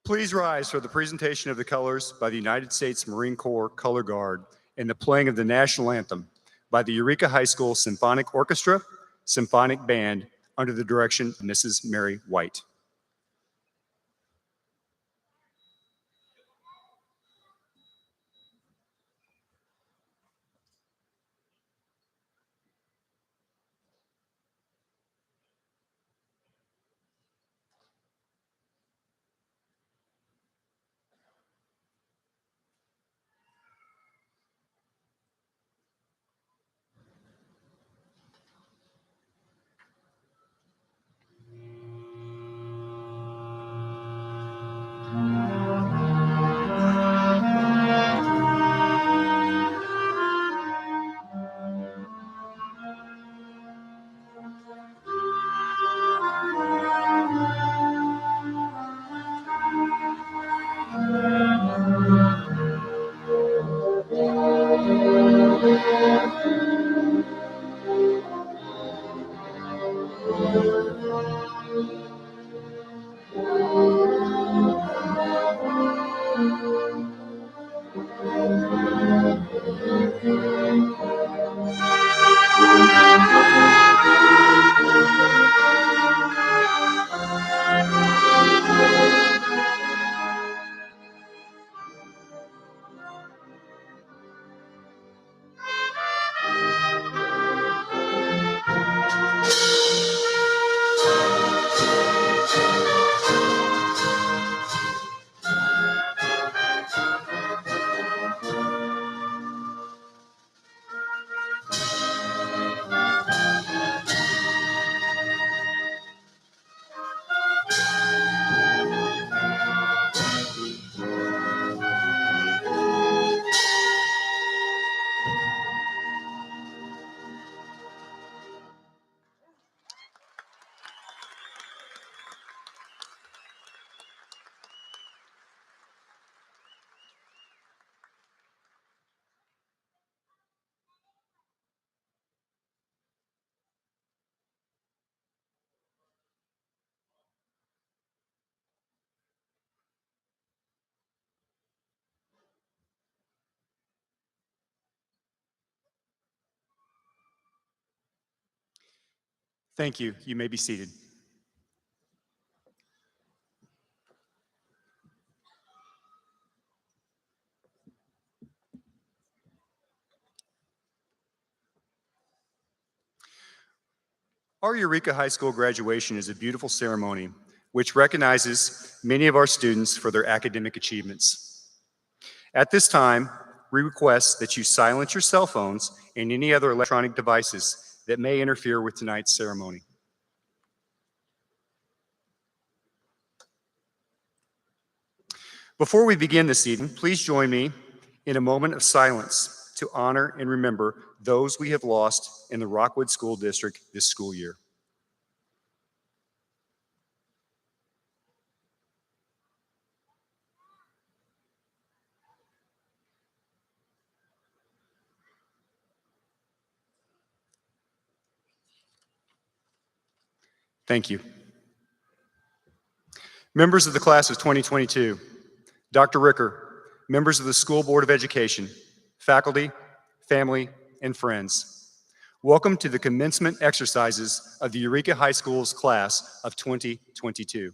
Please rise for the presentation of the colors by the United States Marine Corps Color Guard and the playing of the national anthem by the Eureka High School Symphonic Orchestra, Symphonic Band, under the direction of Mrs. Mary White. Thank you. You may be seated. Our Eureka High School graduation is a beautiful ceremony which recognizes many of our students for their academic achievements. At this time, we request that you silence your cell phones and any other electronic devices that may interfere with tonight's ceremony. Before we begin this evening, please join me in a moment of silence to honor and remember those we have lost in the Rockwood School District this school year. Thank you. Members of the class of 2022, Dr. Ricker, members of the School Board of Education, faculty, family, and friends, welcome to the commencement exercises of the Eureka High School's class of 2022.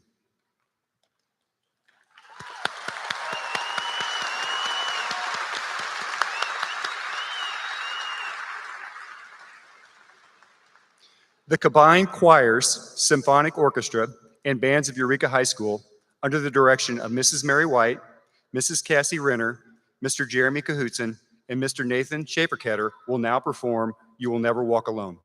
The combined choirs, symphonic orchestra, and bands of Eureka High School, under the direction of Mrs. Mary White, Mrs. Cassie Renner, Mr. Jeremy Cahootson, and Mr. Nathan Shaperketter, will now perform You Will Never Walk Alone.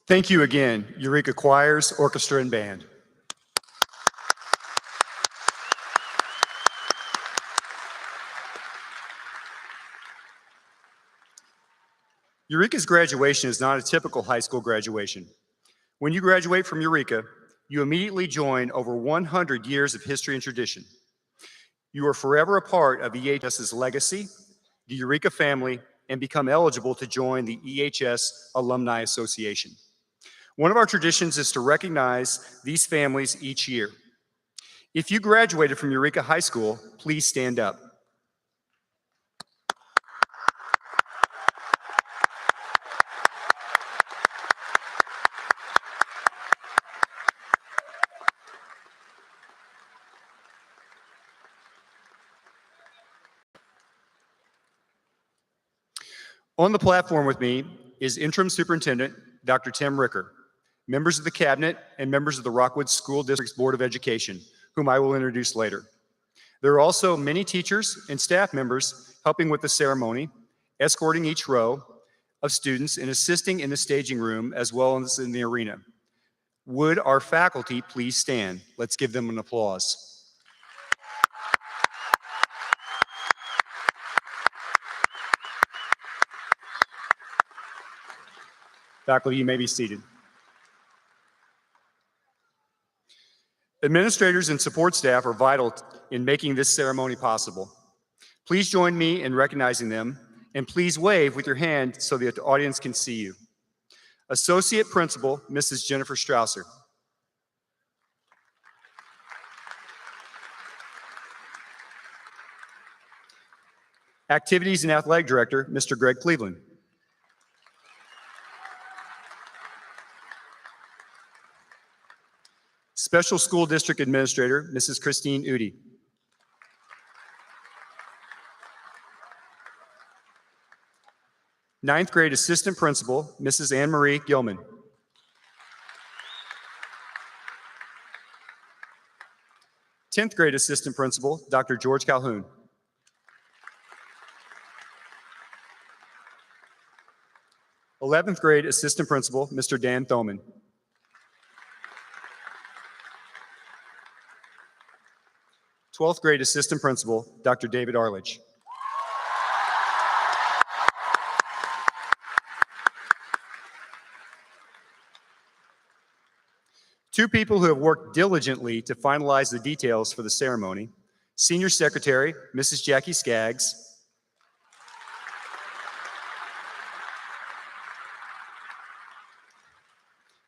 Thank you again, Eureka Choirs, Orchestra, and Band. Eureka's graduation is not a typical high school graduation. When you graduate from Eureka, you immediately join over 100 years of history and tradition. You are forever a part of EHS's legacy, the Eureka family, and become eligible to join the EHS Alumni Association. One of our traditions is to recognize these families each year. If you graduated from Eureka High School, please stand up. On the platform with me is Interim Superintendent Dr. Tim Ricker, members of the Cabinet, and members of the Rockwood School District's Board of Education, whom I will introduce later. There are also many teachers and staff members helping with the ceremony, escorting each row of students and assisting in the staging room as well as in the arena. Would our faculty please stand? Let's give them an applause. Faculty, you may be seated. Administrators and support staff are vital in making this ceremony possible. Please join me in recognizing them, and please wave with your hand so that the audience can see you. Associate Principal, Mrs. Jennifer Strausser. Activities and Athletic Director, Mr. Greg Cleveland. Special School District Administrator, Mrs. Christine Udi. Ninth grade Assistant Principal, Mrs. Anne Marie Gilman. 10th grade Assistant Principal, Dr. George Calhoun. Eleventh grade Assistant Principal, Mr. Dan Thoman. 12th grade Assistant Principal, Dr. David Arledge. Two people who have worked diligently to finalize the details for the ceremony, Senior Secretary, Mrs. Jackie Skaggs,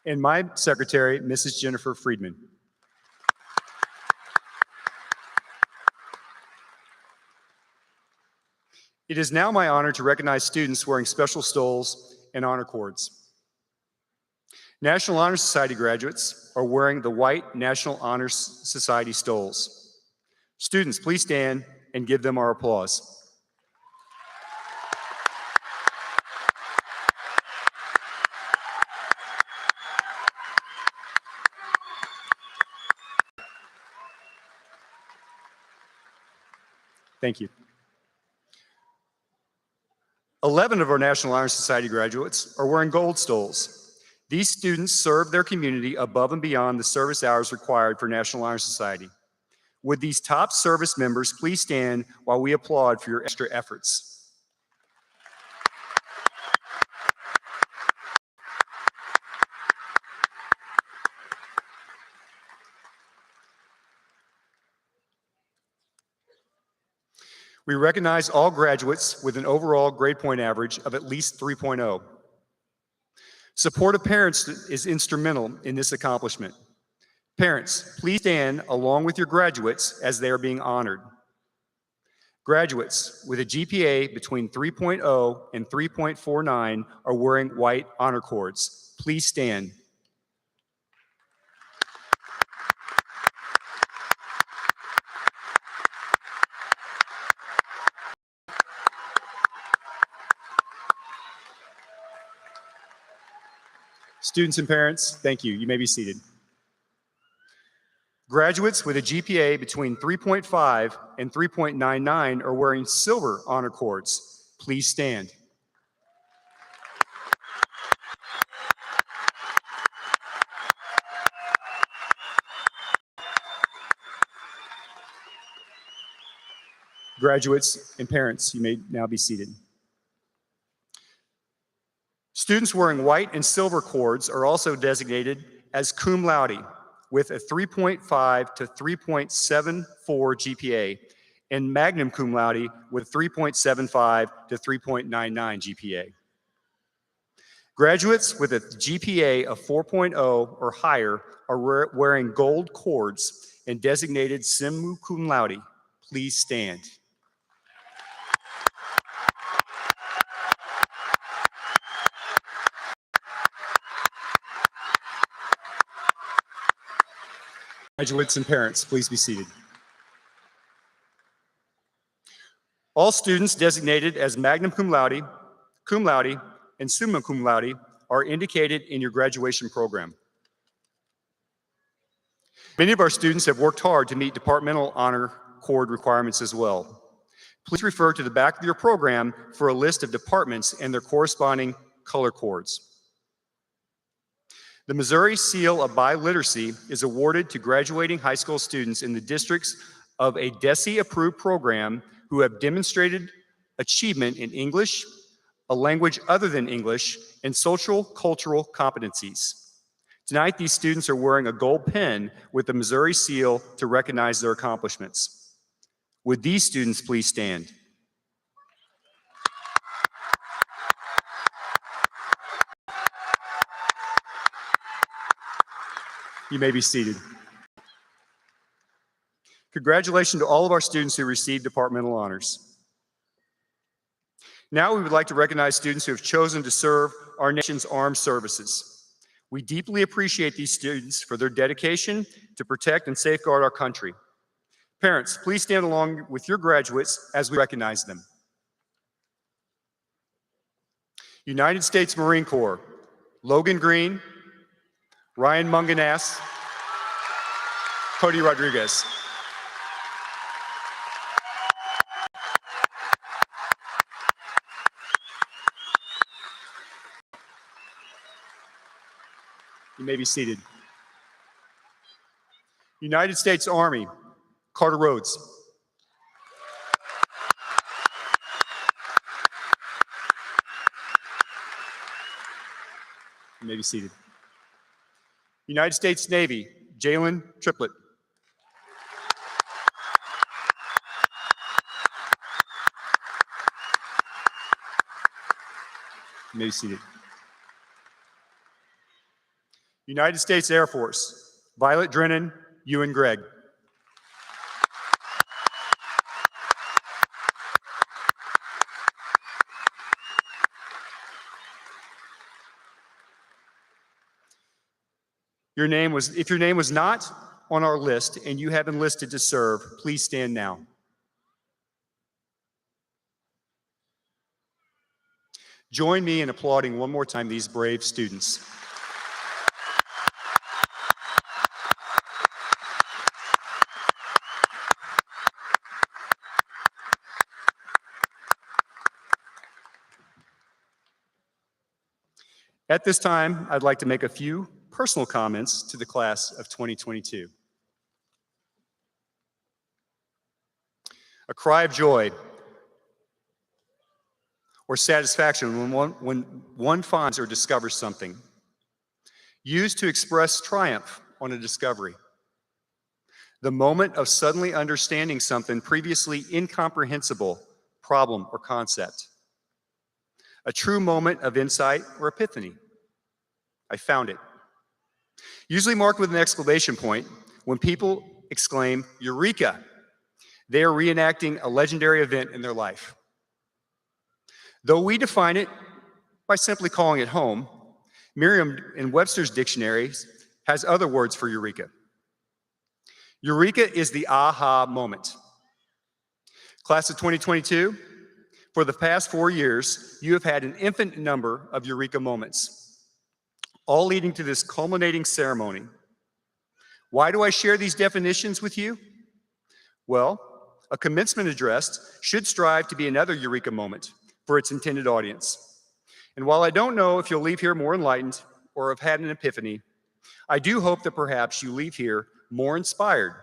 and my secretary, Mrs. Jennifer Friedman. It is now my honor to recognize students wearing special stoles and honor cords. National Honor Society graduates are wearing the white National Honor Society stoles. Students, please stand and give them our applause. Thank you. 11 of our National Honor Society graduates are wearing gold stoles. These students serve their community above and beyond the service hours required for National Honor Society. Would these top service members please stand while we applaud for your extra efforts? We recognize all graduates with an overall grade point average of at least 3.0. Support of parents is instrumental in this accomplishment. Parents, please stand along with your graduates as they are being honored. Graduates with a GPA between 3.0 and 3.49 are wearing white honor cords. Please stand. Students and parents, thank you. You may be seated. Graduates with a GPA between 3.5 and 3.99 are wearing silver honor cords. Please stand. Graduates and parents, you may now be seated. Students wearing white and silver cords are also designated as cum laude with a 3.5 to 3.74 GPA and magna cum laude with 3.75 to 3.99 GPA. Graduates with a GPA of 4.0 or higher are wearing gold cords and designated summa cum laude. Please stand. Graduates and parents, please be seated. All students designated as magna cum laude, and summa cum laude are indicated in your graduation program. Many of our students have worked hard to meet departmental honor cord requirements as well. Please refer to the back of your program for a list of departments and their corresponding color cords. The Missouri Seal of Biliteracy is awarded to graduating high school students in the districts of a DESE-approved program who have demonstrated achievement in English, a language other than English, and social cultural competencies. Tonight, these students are wearing a gold pin with the Missouri Seal to recognize their accomplishments. Would these students please stand? You may be seated. Congratulations to all of our students who received departmental honors. Now we would like to recognize students who have chosen to serve our nation's armed services. We deeply appreciate these students for their dedication to protect and safeguard our country. Parents, please stand along with your graduates as we recognize them. United States Marine Corps, Logan Green, Ryan Munganas, Cody Rodriguez. You may be seated. United States Army, Carter Rhodes. You may be seated. United States Navy, Jalen Triplett. You may be seated. United States Air Force, Violet Drennan, Ewan Gregg. If your name was not on our list and you have enlisted to serve, please stand now. Join me in applauding one more time these brave students. At this time, I'd like to make a few personal comments to the class of 2022. A cry of joy or satisfaction when one finds or discovers something. Used to express triumph on a discovery. The moment of suddenly understanding something previously incomprehensible problem or concept. A true moment of insight or epiphany. I found it. Usually marked with an exclamation point, when people exclaim, Eureka, they are reenacting a legendary event in their life. Though we define it by simply calling it home, Merriam and Webster's dictionaries has other words for Eureka. Eureka is the aha moment. Class of 2022, for the past 4 years, you have had an infinite number of Eureka moments, all leading to this culminating ceremony. Why do I share these definitions with you? Well, a commencement address should strive to be another Eureka moment for its intended audience. And while I don't know if you'll leave here more enlightened or have had an epiphany, I do hope that perhaps you leave here more inspired,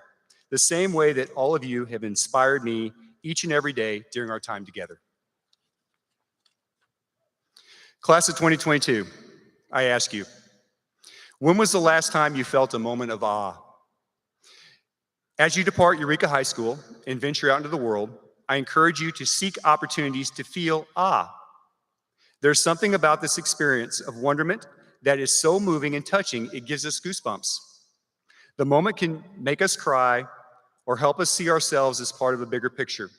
the same way that all of you have inspired me each and every day during our time together. Class of 2022, I ask you, when was the last time you felt a moment of awe? As you depart Eureka High School and venture out into the world, I encourage you to seek opportunities to feel awe. There's something about this experience of wonderment that is so moving and touching, it gives us goosebumps. The moment can make us cry or help us see ourselves as part of a bigger picture.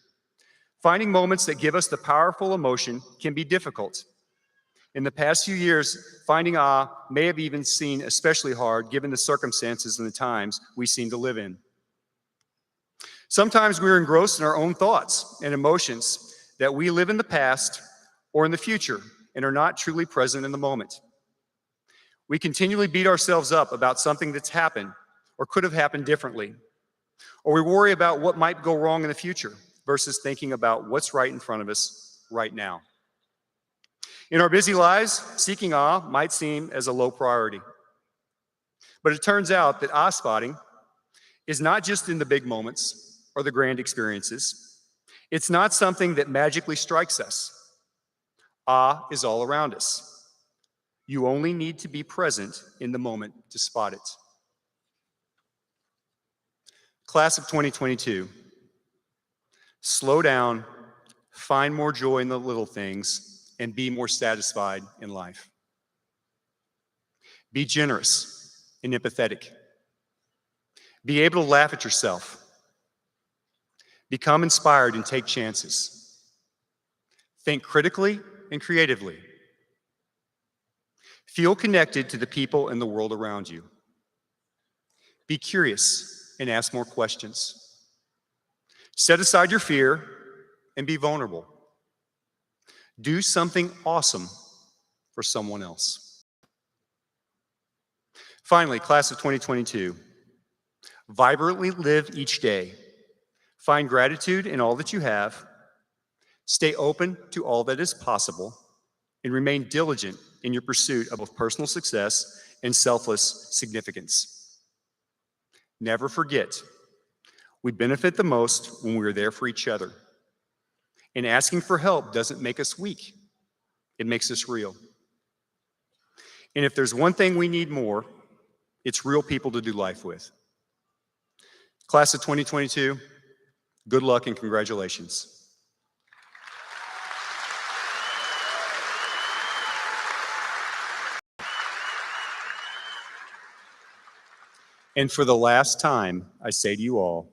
Finding moments that give us the powerful emotion can be difficult. In the past few years, finding awe may have even seemed especially hard given the circumstances and the times we seem to live in. Sometimes we're engrossed in our own thoughts and emotions that we live in the past or in the future and are not truly present in the moment. We continually beat ourselves up about something that's happened or could have happened differently, or we worry about what might go wrong in the future versus thinking about what's right in front of us right now. In our busy lives, seeking awe might seem as a low priority, but it turns out that awe spotting is not just in the big moments or the grand experiences. It's not something that magically strikes us. Awe is all around us. You only need to be present in the moment to spot it. Class of 2022, slow down, find more joy in the little things, and be more satisfied in life. Be generous and empathetic. Be able to laugh at yourself. Become inspired and take chances. Think critically and creatively. Feel connected to the people in the world around you. Be curious and ask more questions. Set aside your fear and be vulnerable. Do something awesome for someone else. Finally, class of 2022, vibrantly live each day. Find gratitude in all that you have. Stay open to all that is possible and remain diligent in your pursuit of both personal success and selfless significance. Never forget, we benefit the most when we are there for each other. And asking for help doesn't make us weak. It makes us real. And if there's one thing we need more, it's real people to do life with. Class of 2022, good luck and congratulations. And for the last time, I say to you all,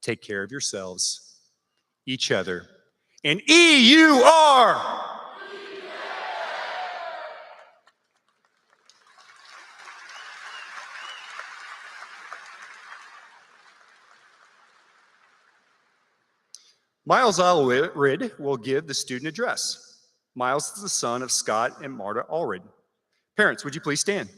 take care of yourselves, each other, and EUR! Miles Allred will give the student address. Miles is the son of Scott and Marta Allred. Parents, would you please stand?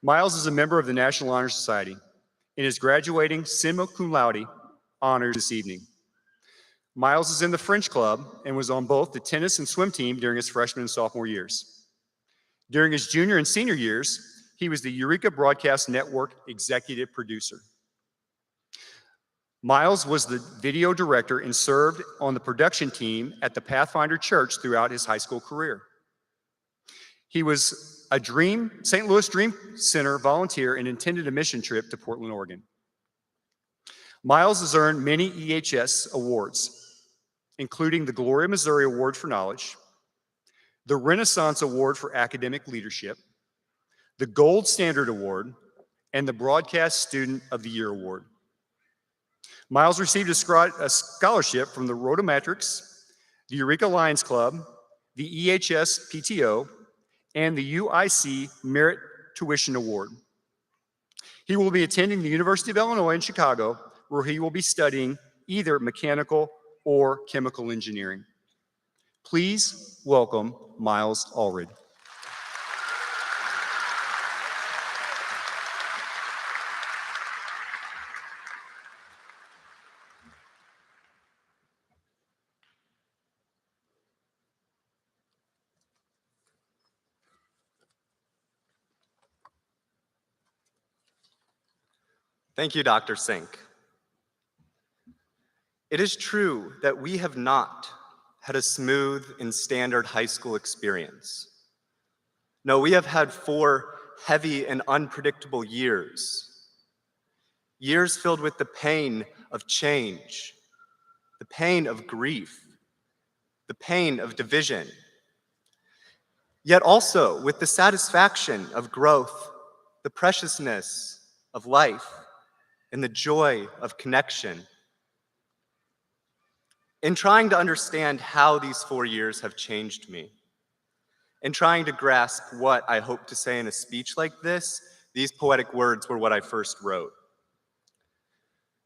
Miles is a member of the National Honor Society and is graduating summa cum laude honors this evening. Miles is in the French Club and was on both the tennis and swim team during his freshman and sophomore years. During his junior and senior years, he was the Eureka Broadcast Network executive producer. Miles was the video director and served on the production team at the Pathfinder Church throughout his high school career. He was a St. Louis Dream Center volunteer and attended a mission trip to Portland, Oregon. Miles has earned many EHS awards, including the Gloria Missouri Award for Knowledge, the Renaissance Award for Academic Leadership, the Gold Standard Award, and the Broadcast Student of the Year Award. Miles received a scholarship from the Rotometrics, the Eureka Lions Club, the EHS PTO, and the UIC Merit Tuition Award. He will be attending the University of Illinois in Chicago, where he will be studying either mechanical or chemical engineering. Please welcome Miles Allred. Thank you, Dr. Sink. It is true that we have not had a smooth and standard high school experience. No, we have had 4 heavy and unpredictable years. Years filled with the pain of change, the pain of grief, the pain of division, yet also with the satisfaction of growth, the preciousness of life, and the joy of connection. In trying to understand how these 4 years have changed me, in trying to grasp what I hope to say in a speech like this, these poetic words were what I first wrote.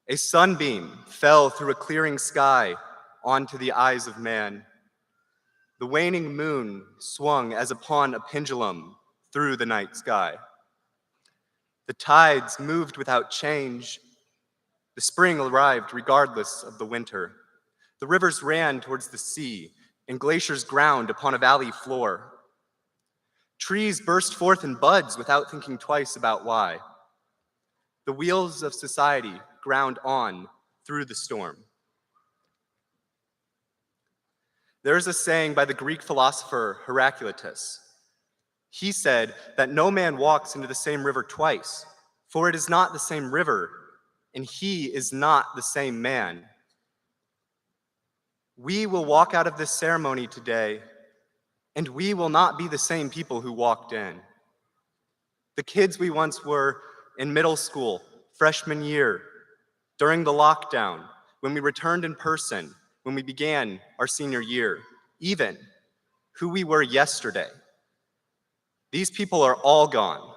A sunbeam fell through a clearing sky onto the eyes of man. The waning moon swung as upon a pendulum through the night sky. The tides moved without change. The spring arrived regardless of the winter. The rivers ran towards the sea, and glaciers ground upon a valley floor. Trees burst forth in buds without thinking twice about why. The wheels of society ground on through the storm. There is a saying by the Greek philosopher Heraclitus. He said that no man walks into the same river twice, for it is not the same river, and he is not the same man. We will walk out of this ceremony today, and we will not be the same people who walked in. The kids we once were in middle school, freshman year, during the lockdown, when we returned in person, when we began our senior year, even who we were yesterday. These people are all gone.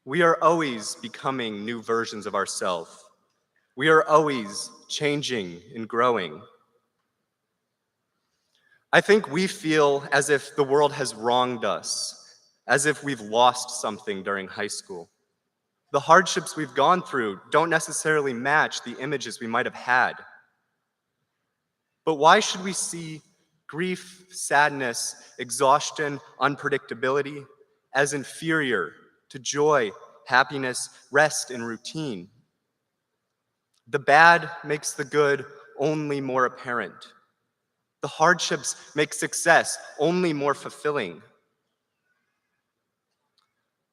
We are always becoming new versions of ourselves. We are always changing and growing. I think we feel as if the world has wronged us, as if we've lost something during high school. The hardships we've gone through don't necessarily match the images we might have had. But why should we see grief, sadness, exhaustion, unpredictability as inferior to joy, happiness, rest, and routine? The bad makes the good only more apparent. The hardships make success only more fulfilling.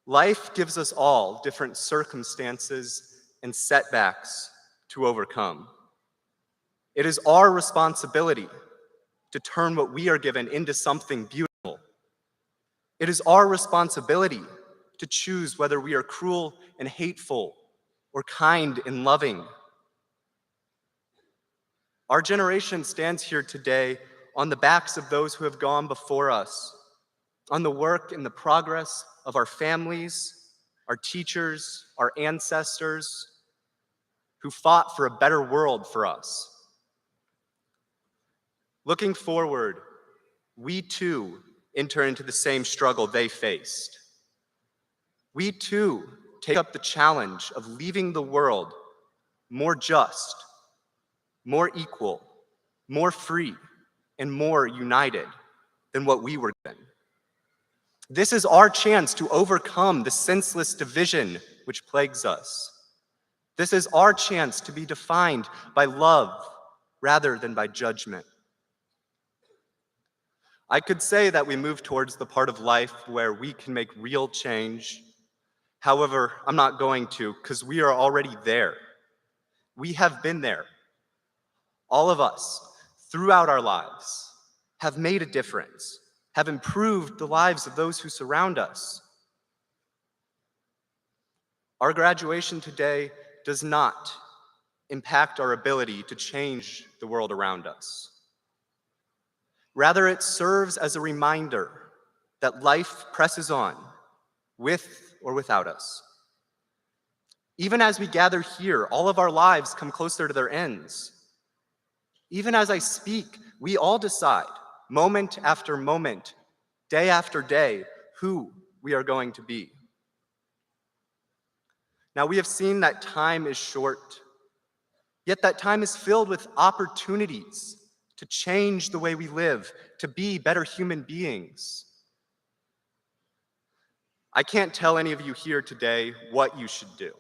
Life gives us all different circumstances and setbacks to overcome. It is our responsibility to turn what we are given into something beautiful. It is our responsibility to choose whether we are cruel and hateful or kind and loving. Our generation stands here today on the backs of those who have gone before us, on the work and the progress of our families, our teachers, our ancestors, who fought for a better world for us. Looking forward, we too enter into the same struggle they faced. We too take up the challenge of leaving the world more just, more equal, more free, and more united than what we were given. This is our chance to overcome the senseless division which plagues us. This is our chance to be defined by love rather than by judgment. I could say that we move towards the part of life where we can make real change. However, I'm not going to, because we are already there. We have been there. All of us, throughout our lives, have made a difference, have improved the lives of those who surround us. Our graduation today does not impact our ability to change the world around us. Rather, it serves as a reminder that life presses on, with or without us. Even as we gather here, all of our lives come closer to their ends. Even as I speak, we all decide, moment after moment, day after day, who we are going to be. Now, we have seen that time is short, yet that time is filled with opportunities to change the way we live, to be better human beings. I can't tell any of you here today what you should do.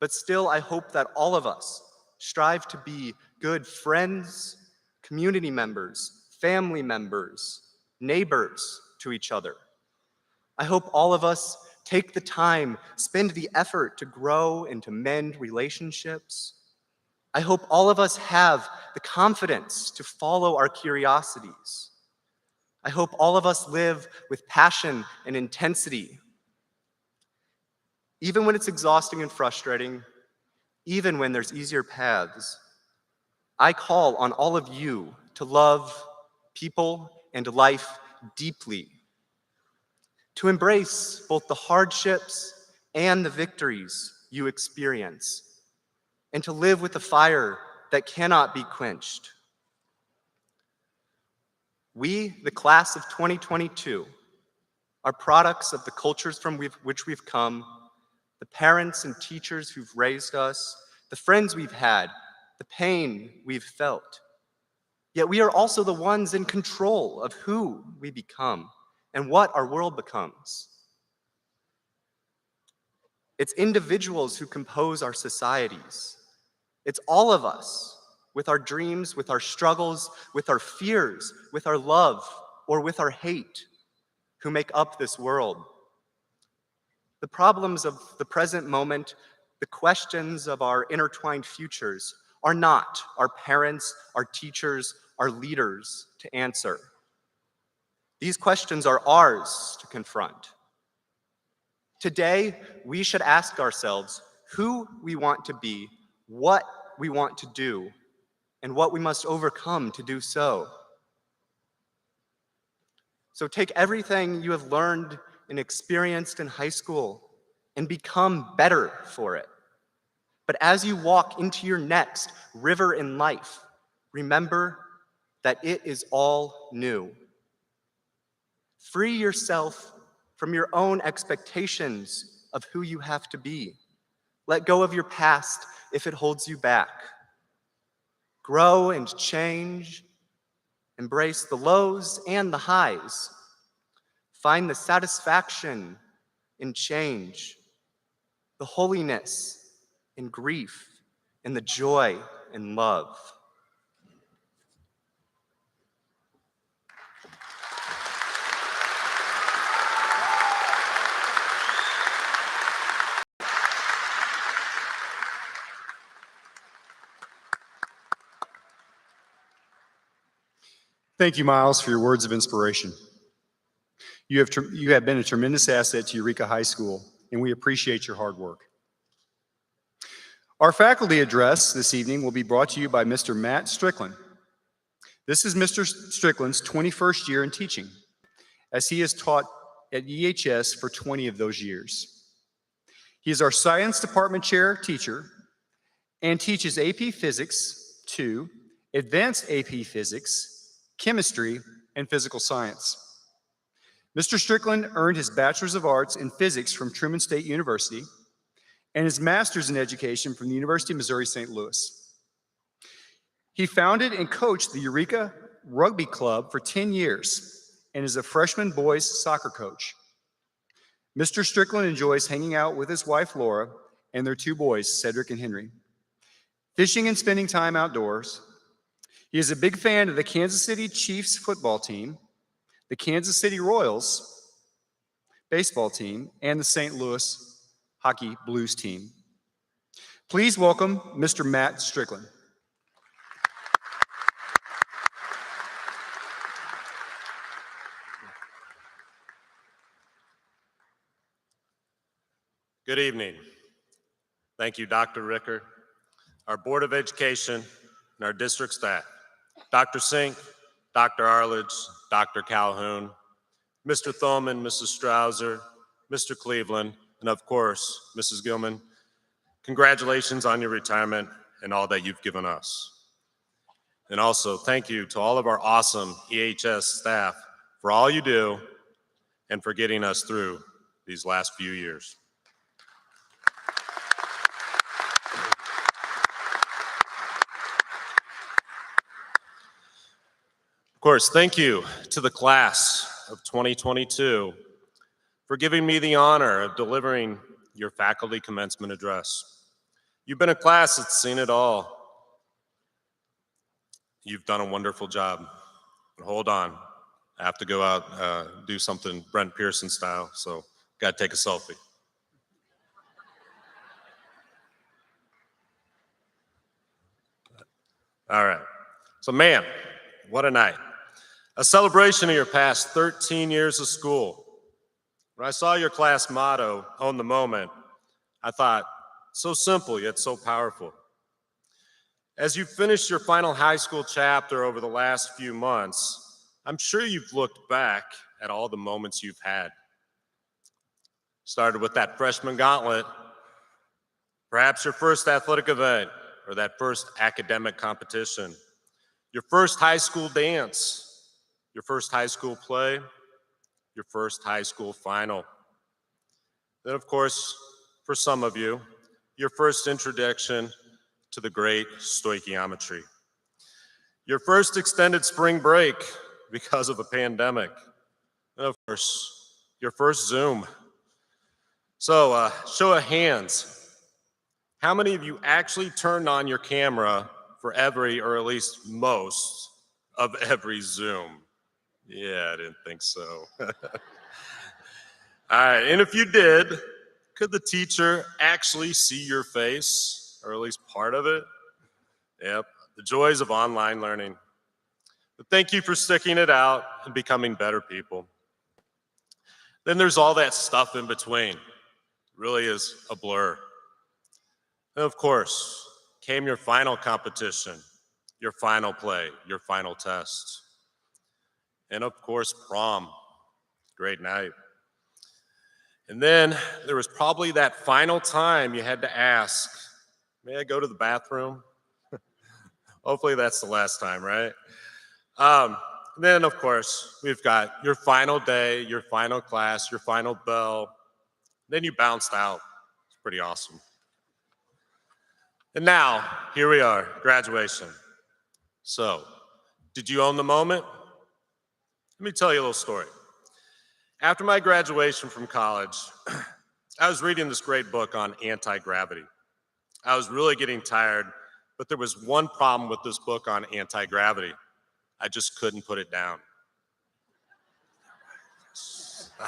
But still, I hope that all of us strive to be good friends, community members, family members, neighbors to each other. I hope all of us take the time, spend the effort to grow and to mend relationships. I hope all of us have the confidence to follow our curiosities. I hope all of us live with passion and intensity. Even when it's exhausting and frustrating, even when there's easier paths, I call on all of you to love people and life deeply, to embrace both the hardships and the victories you experience, and to live with a fire that cannot be quenched. We, the class of 2022, are products of the cultures from which we've come, the parents and teachers who've raised us, the friends we've had, the pain we've felt. Yet we are also the ones in control of who we become and what our world becomes. It's individuals who compose our societies. It's all of us, with our dreams, with our struggles, with our fears, with our love, or with our hate, who make up this world. The problems of the present moment, the questions of our intertwined futures, are not our parents, our teachers, our leaders to answer. These questions are ours to confront. Today, we should ask ourselves who we want to be, what we want to do, and what we must overcome to do so. So take everything you have learned and experienced in high school and become better for it. But as you walk into your next river in life, remember that it is all new. Free yourself from your own expectations of who you have to be. Let go of your past if it holds you back. Grow and change. Embrace the lows and the highs. Find the satisfaction in change, the holiness in grief, and the joy in love. Thank you, Miles, for your words of inspiration. You have been a tremendous asset to Eureka High School, and we appreciate your hard work. Our faculty address this evening will be brought to you by Mr. Matt Strickland. This is Mr. Strickland's 21st year in teaching, as he has taught at EHS for 20 of those years. He is our science department chair teacher and teaches AP Physics 2, Advanced AP Physics, Chemistry, and Physical Science. Mr. Strickland earned his Bachelor's of Arts in Physics from Truman State University and his Master's in Education from the University of Missouri St. Louis. He founded and coached the Eureka Rugby Club for 10 years and is a freshman boys soccer coach. Mr. Strickland enjoys hanging out with his wife, Laura, and their two boys, Cedric and Henry, fishing and spending time outdoors. He is a big fan of the Kansas City Chiefs football team, the Kansas City Royals baseball team, and the St. Louis Hockey Blues team. Please welcome Mr. Matt Strickland. Good evening. Thank you, Dr. Ricker, our Board of Education, and our district staff. Dr. Sink, Dr. Arledge, Dr. Calhoun, Mr. Thoman, Mrs. Strouser, Mr. Cleveland, and of course, Mrs. Gilman, congratulations on your retirement and all that you've given us. And also, thank you to all of our awesome EHS staff for all you do and for getting us through these last few years. Of course, thank you to the class of 2022 for giving me the honor of delivering your faculty commencement address. You've been a class that's seen it all. You've done a wonderful job. But hold on, I have to go out, do something Brent Pearson style, so gotta take a selfie. All right, so man, what a night. A celebration of your past 13 years of school. When I saw your class motto, Own the Moment, I thought, so simple yet so powerful. As you finished your final high school chapter over the last few months, I'm sure you've looked back at all the moments you've had. Started with that freshman gauntlet, perhaps your first athletic event or that first academic competition, your first high school dance, your first high school play, your first high school final. Then, of course, for some of you, your first introduction to the great stoichiometry. Your first extended spring break because of a pandemic. And of course, your first Zoom. So, show of hands. How many of you actually turned on your camera for every, or at least most, of every Zoom? Yeah, I didn't think so. All right, and if you did, could the teacher actually see your face, or at least part of it? Yep, the joys of online learning. But thank you for sticking it out and becoming better people. Then there's all that stuff in between. It really is a blur. And of course, came your final competition, your final play, your final test. And of course, prom. Great night. And then there was probably that final time you had to ask, may I go to the bathroom? Hopefully that's the last time, right? Then, of course, we've got your final day, your final class, your final bell. Then you bounced out. It's pretty awesome. And now, here we are, graduation. So, did you own the moment? Let me tell you a little story. After my graduation from college, I was reading this great book on anti-gravity. I was really getting tired, but there was one problem with this book on anti-gravity. I just couldn't put it down.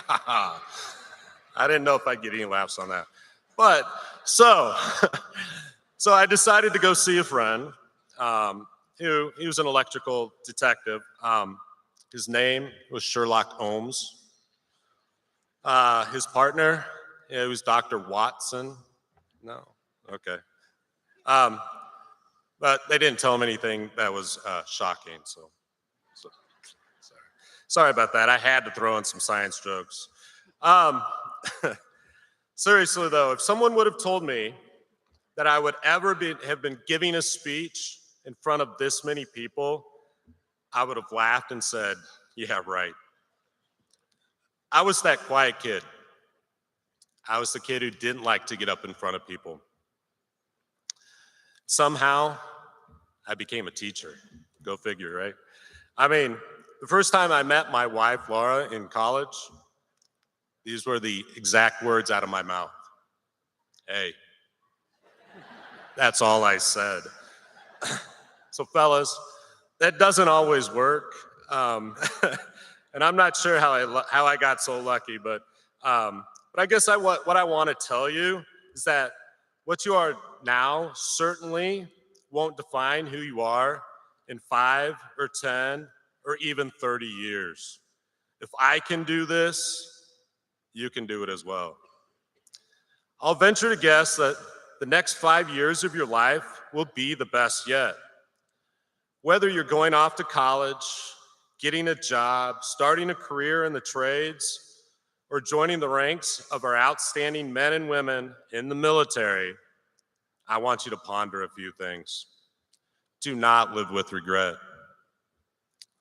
I didn't know if I'd get any laughs on that. But, so I decided to go see a friend. He was an electrical detective. His name was Sherlock Holmes. His partner, it was Dr. Watson. No, okay. But they didn't tell him anything that was shocking, so sorry about that. I had to throw in some science jokes. Seriously though, if someone would have told me that I would ever have been giving a speech in front of this many people, I would have laughed and said, yeah, right. I was that quiet kid. I was the kid who didn't like to get up in front of people. Somehow, I became a teacher. Go figure, right? I mean, the first time I met my wife, Laura, in college, these were the exact words out of my mouth. Hey. That's all I said. So fellas, that doesn't always work. And I'm not sure how I got so lucky, but I guess what I want to tell you is that what you are now certainly won't define who you are in 5 or 10 or even 30 years. If I can do this, you can do it as well. I'll venture to guess that the next 5 years of your life will be the best yet. Whether you're going off to college, getting a job, starting a career in the trades, or joining the ranks of our outstanding men and women in the military, I want you to ponder a few things. Do not live with regret.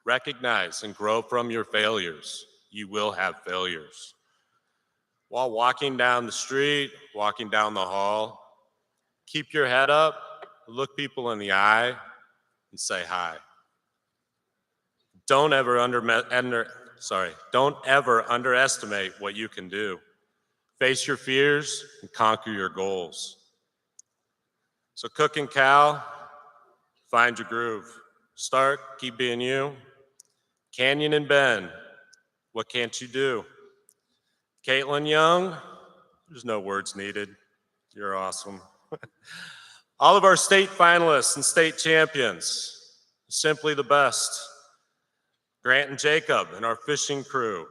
Recognize and grow from your failures. You will have failures. While walking down the street, walking down the hall, keep your head up, look people in the eye, and say hi. Don't ever underestimate what you can do. Face your fears and conquer your goals. So Cook and Cal, find your groove. Stark, keep being you. Canyon and Ben, what can't you do? Caitlin Young, there's no words needed. You're awesome. All of our state finalists and state champions, simply the best. Grant and Jacob and our fishing crew,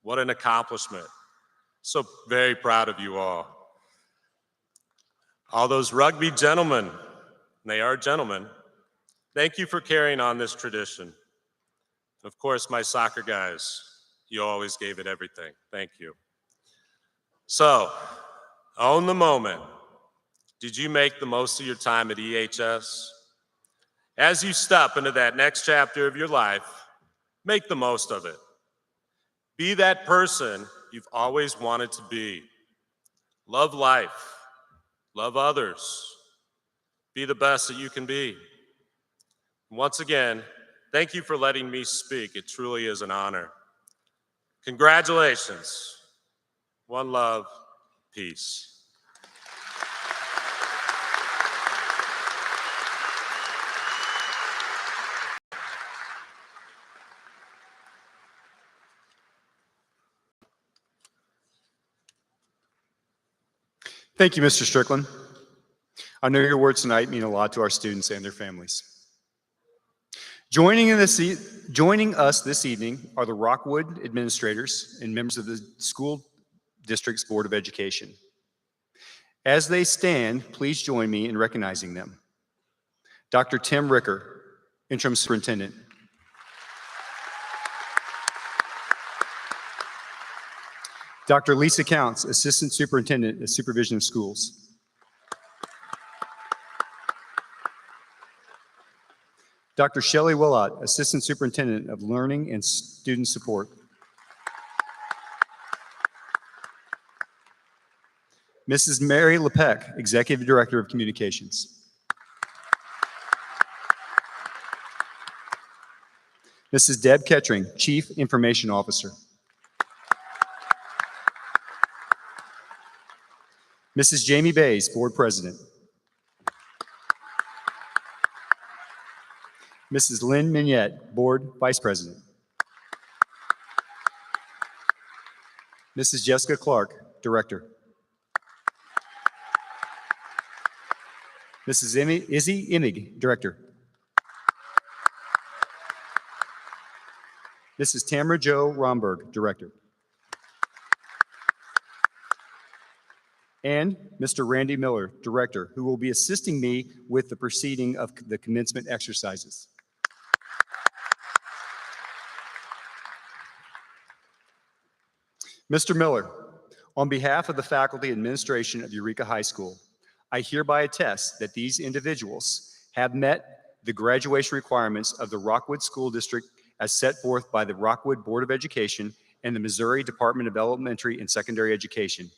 what an accomplishment. So very proud of you all. All those rugby gentlemen, and they are gentlemen, thank you for carrying on this tradition. Of course, my soccer guys, you always gave it everything. Thank you. So, own the moment. Did you make the most of your time at EHS? As you step into that next chapter of your life, make the most of it. Be that person you've always wanted to be. Love life. Love others. Be the best that you can be. Once again, thank you for letting me speak. It truly is an honor. Congratulations. One love, peace. Thank you, Mr. Strickland. I know your words tonight mean a lot to our students and their families. Joining us this evening are the Rockwood Administrators and members of the School District's Board of Education. As they stand, please join me in recognizing them. Dr. Tim Ricker, Interim Superintendent. Dr. Lisa Counts, Assistant Superintendent of Supervision of Schools. Dr. Shelley Willott, Assistant Superintendent of Learning and Student Support. Mrs. Mary Lepek, Executive Director of Communications. Mrs. Deb Kettering, Chief Information Officer. Mrs. Jamie Bays, Board President. Mrs. Lynn Mignette, Board Vice President. Mrs. Jessica Clark, Director. Mrs. Izzy Imig, Director. Mrs. Tamara Jo Romberg, Director. And Mr. Randy Miller, Director, who will be assisting me with the proceeding of the commencement exercises. Mr. Miller, on behalf of the faculty and administration of Eureka High School, I hereby attest that these individuals have met the graduation requirements of the Rockwood School District as set forth by the Rockwood Board of Education and the Missouri Department of Elementary and Secondary Education.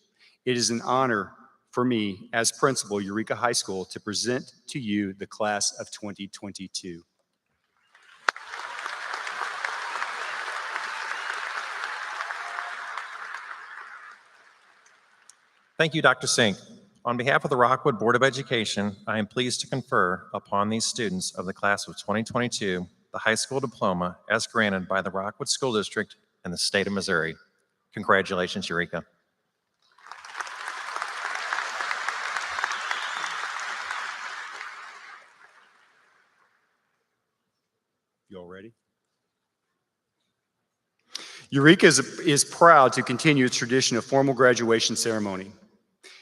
It is an honor for me as principal Eureka High School to present to you the class of 2022. Thank you, Dr. Sink. On behalf of the Rockwood Board of Education, I am pleased to confer upon these students of the class of 2022 the high school diploma as granted by the Rockwood School District and the state of Missouri. Congratulations, Eureka. You all ready? Eureka is proud to continue its tradition of formal graduation ceremony.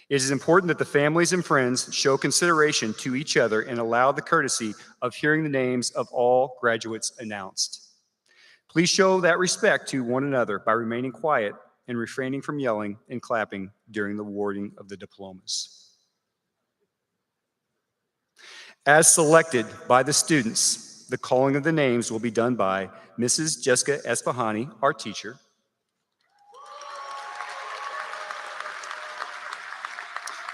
It is important that the families and friends show consideration to each other and allow the courtesy of hearing the names of all graduates announced. Please show that respect to one another by remaining quiet and refraining from yelling and clapping during the awarding of the diplomas. As selected by the students, the calling of the names will be done by Mrs. Jessica Espahani, our teacher,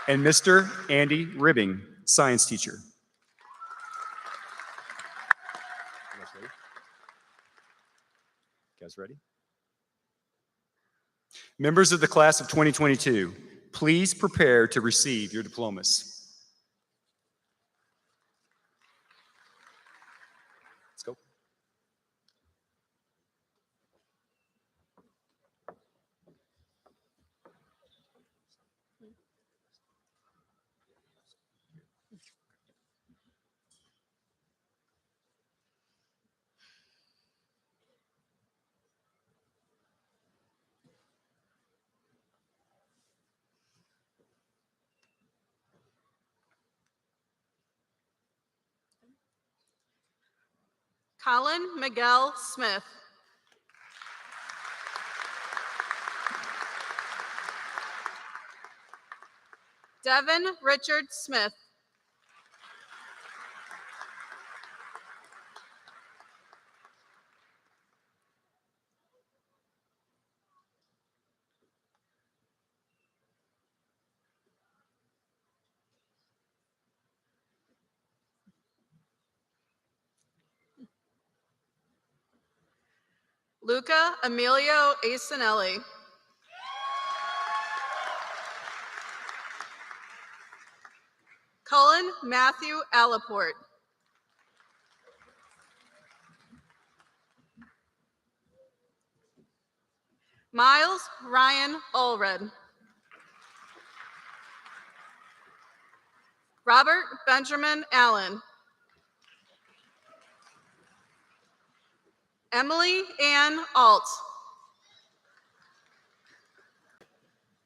and Mr. Andy Ribbing, science teacher. You guys ready? Members of the class of 2022, please prepare to receive your diplomas. Colin Miguel Smith. Devin Richard Smith. Luca Emilio Asinelli. Cullen Matthew Allaport. Miles Ryan Allred. Robert Benjamin Allen. Emily Ann Alt.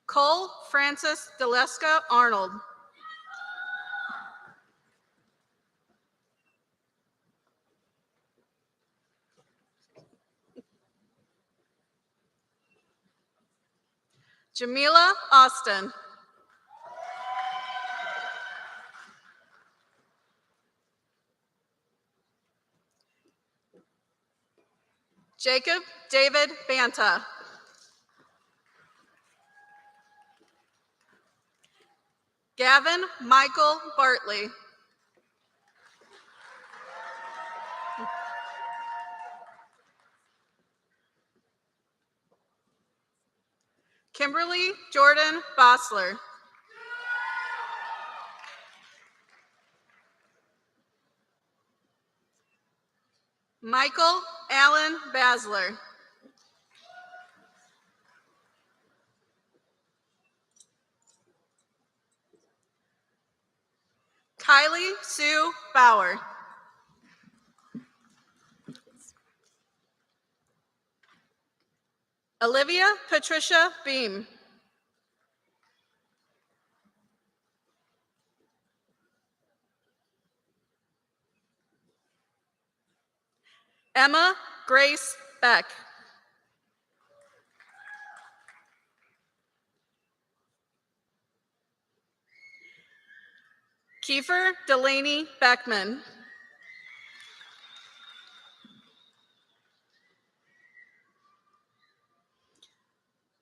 Cole Francis Deleska Arnold. Jamila Austin. Jacob David Banta. Gavin Michael Bartley. Kimberly Jordan Bossler. Michael Allen Basler. Kylie Sue Bauer. Olivia Patricia Beam. Emma Grace Beck. Kiefer Delaney Beckman.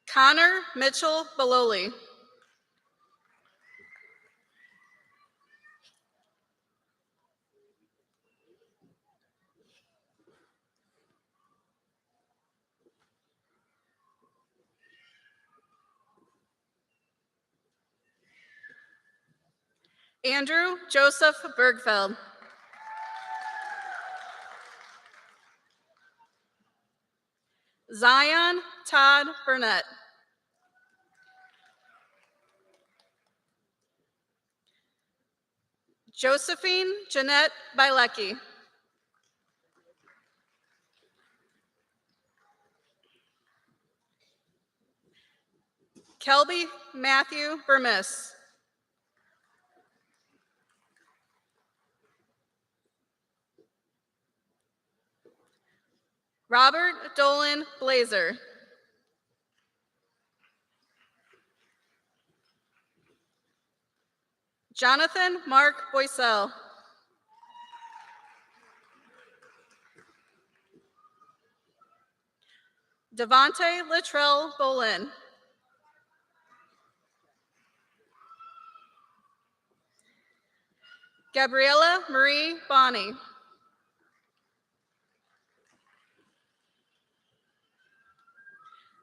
Connor Mitchell Baloli. Andrew Joseph Bergfeld. Zion Todd Burnett. Josephine Jeanette Bilecki. Kelby Matthew Burmiss. Robert Dolan Blazer. Jonathan Mark Boisel. Devontae Latrell Bolin. Gabriella Marie Bonney.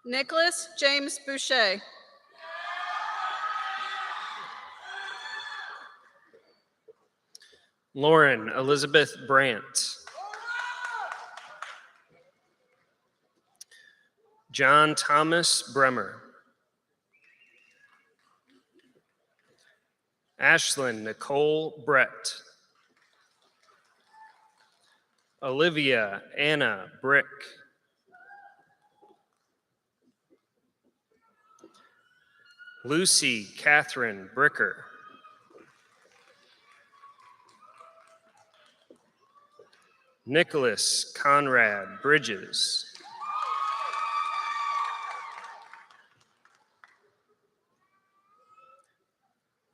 Nicholas James Boucher. Lauren Elizabeth Brandt. John Thomas Bremer. Ashlyn Nicole Brett. Olivia Anna Brick. Lucy Catherine Bricker. Nicholas Conrad Bridges.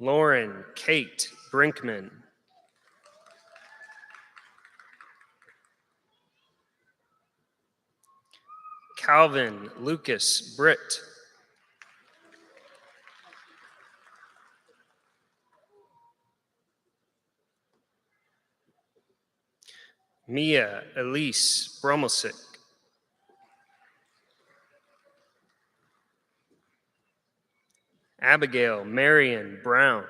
Lauren Kate Brinkman. Calvin Lucas Britt. Mia Elise Bromosick. Abigail Marion Brown.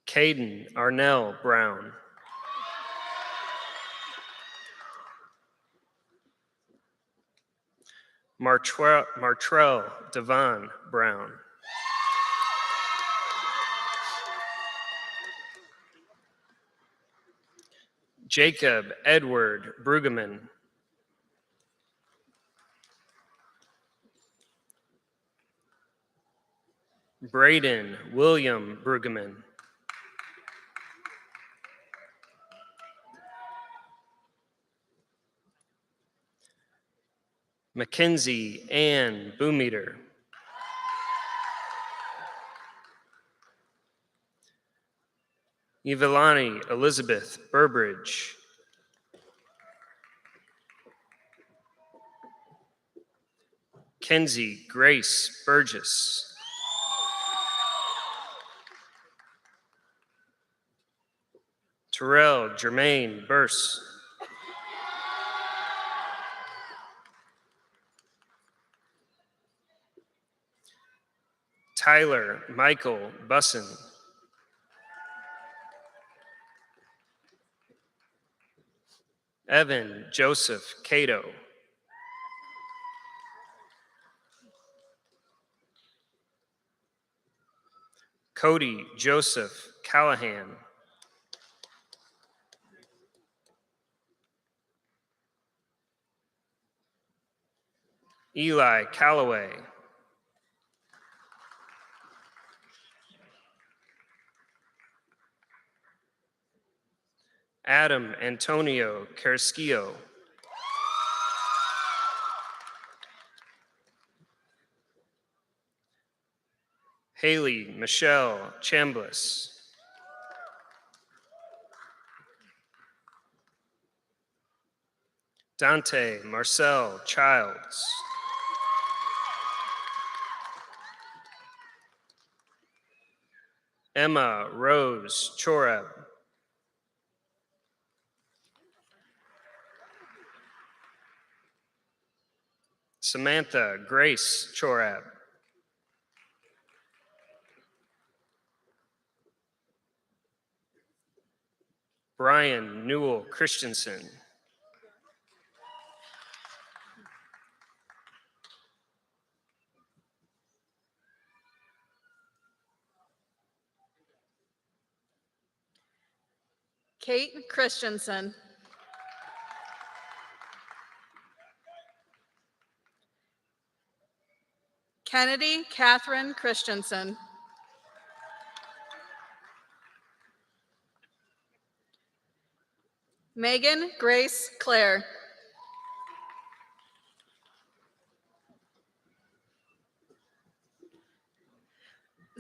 Caden Arnell Brown. Martrell Devon Brown. Jacob Edward Brueggemann. Braden William Brueggemann. Mackenzie Ann Boometer. Evelani Elizabeth Burbridge. Kenzie Grace Burgess. Terrell Jermaine Burse. Tyler Michael Bussin. Evan Joseph Cato. Cody Joseph Callahan. Eli Calloway. Adam Antonio Carrasquillo. Haley Michelle Chambliss. Dante Marcel Childs. Emma Rose Chorab. Samantha Grace Chorab. Brian Newell Christensen. Kate Christensen. Kennedy Catherine Christensen. Megan Grace Clare.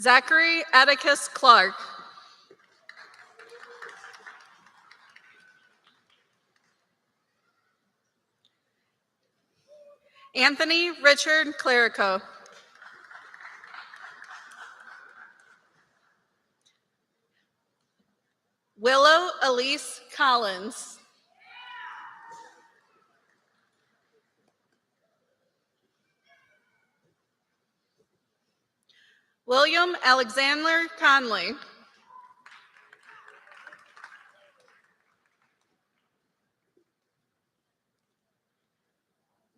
Zachary Atticus Clark. Anthony Richard Clerico. Willow Elise Collins. William Alexander Conley.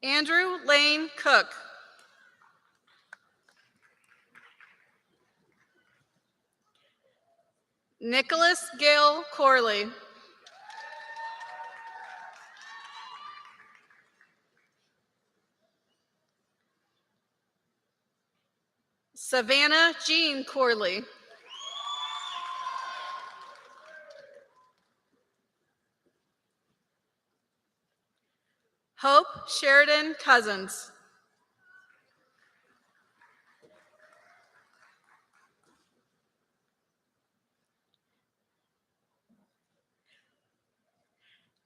Andrew Lane Cook. Nicholas Gale Corley. Savannah Jean Corley. Hope Sheridan Cousins.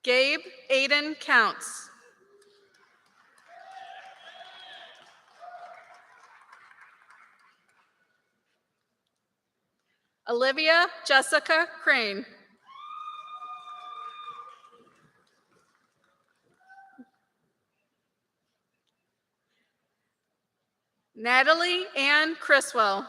Gabe Aiden Counts. Olivia Jessica Crane. Natalie Ann Criswell.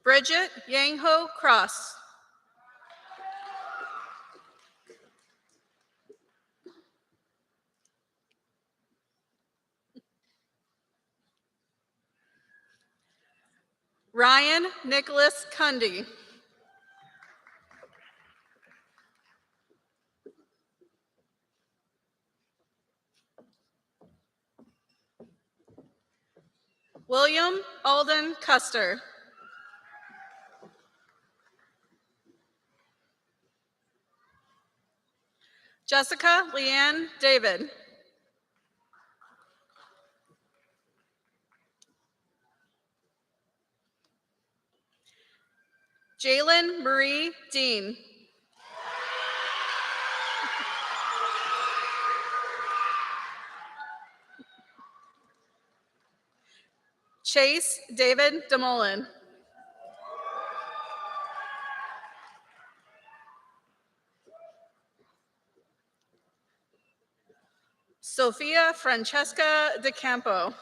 Bridget Yangho Cross. Ryan Nicholas Cundy. William Alden Custer. Jessica Leanne David. Jalen Marie Dean. Chase David DeMolin. Sophia Francesca DeCampo.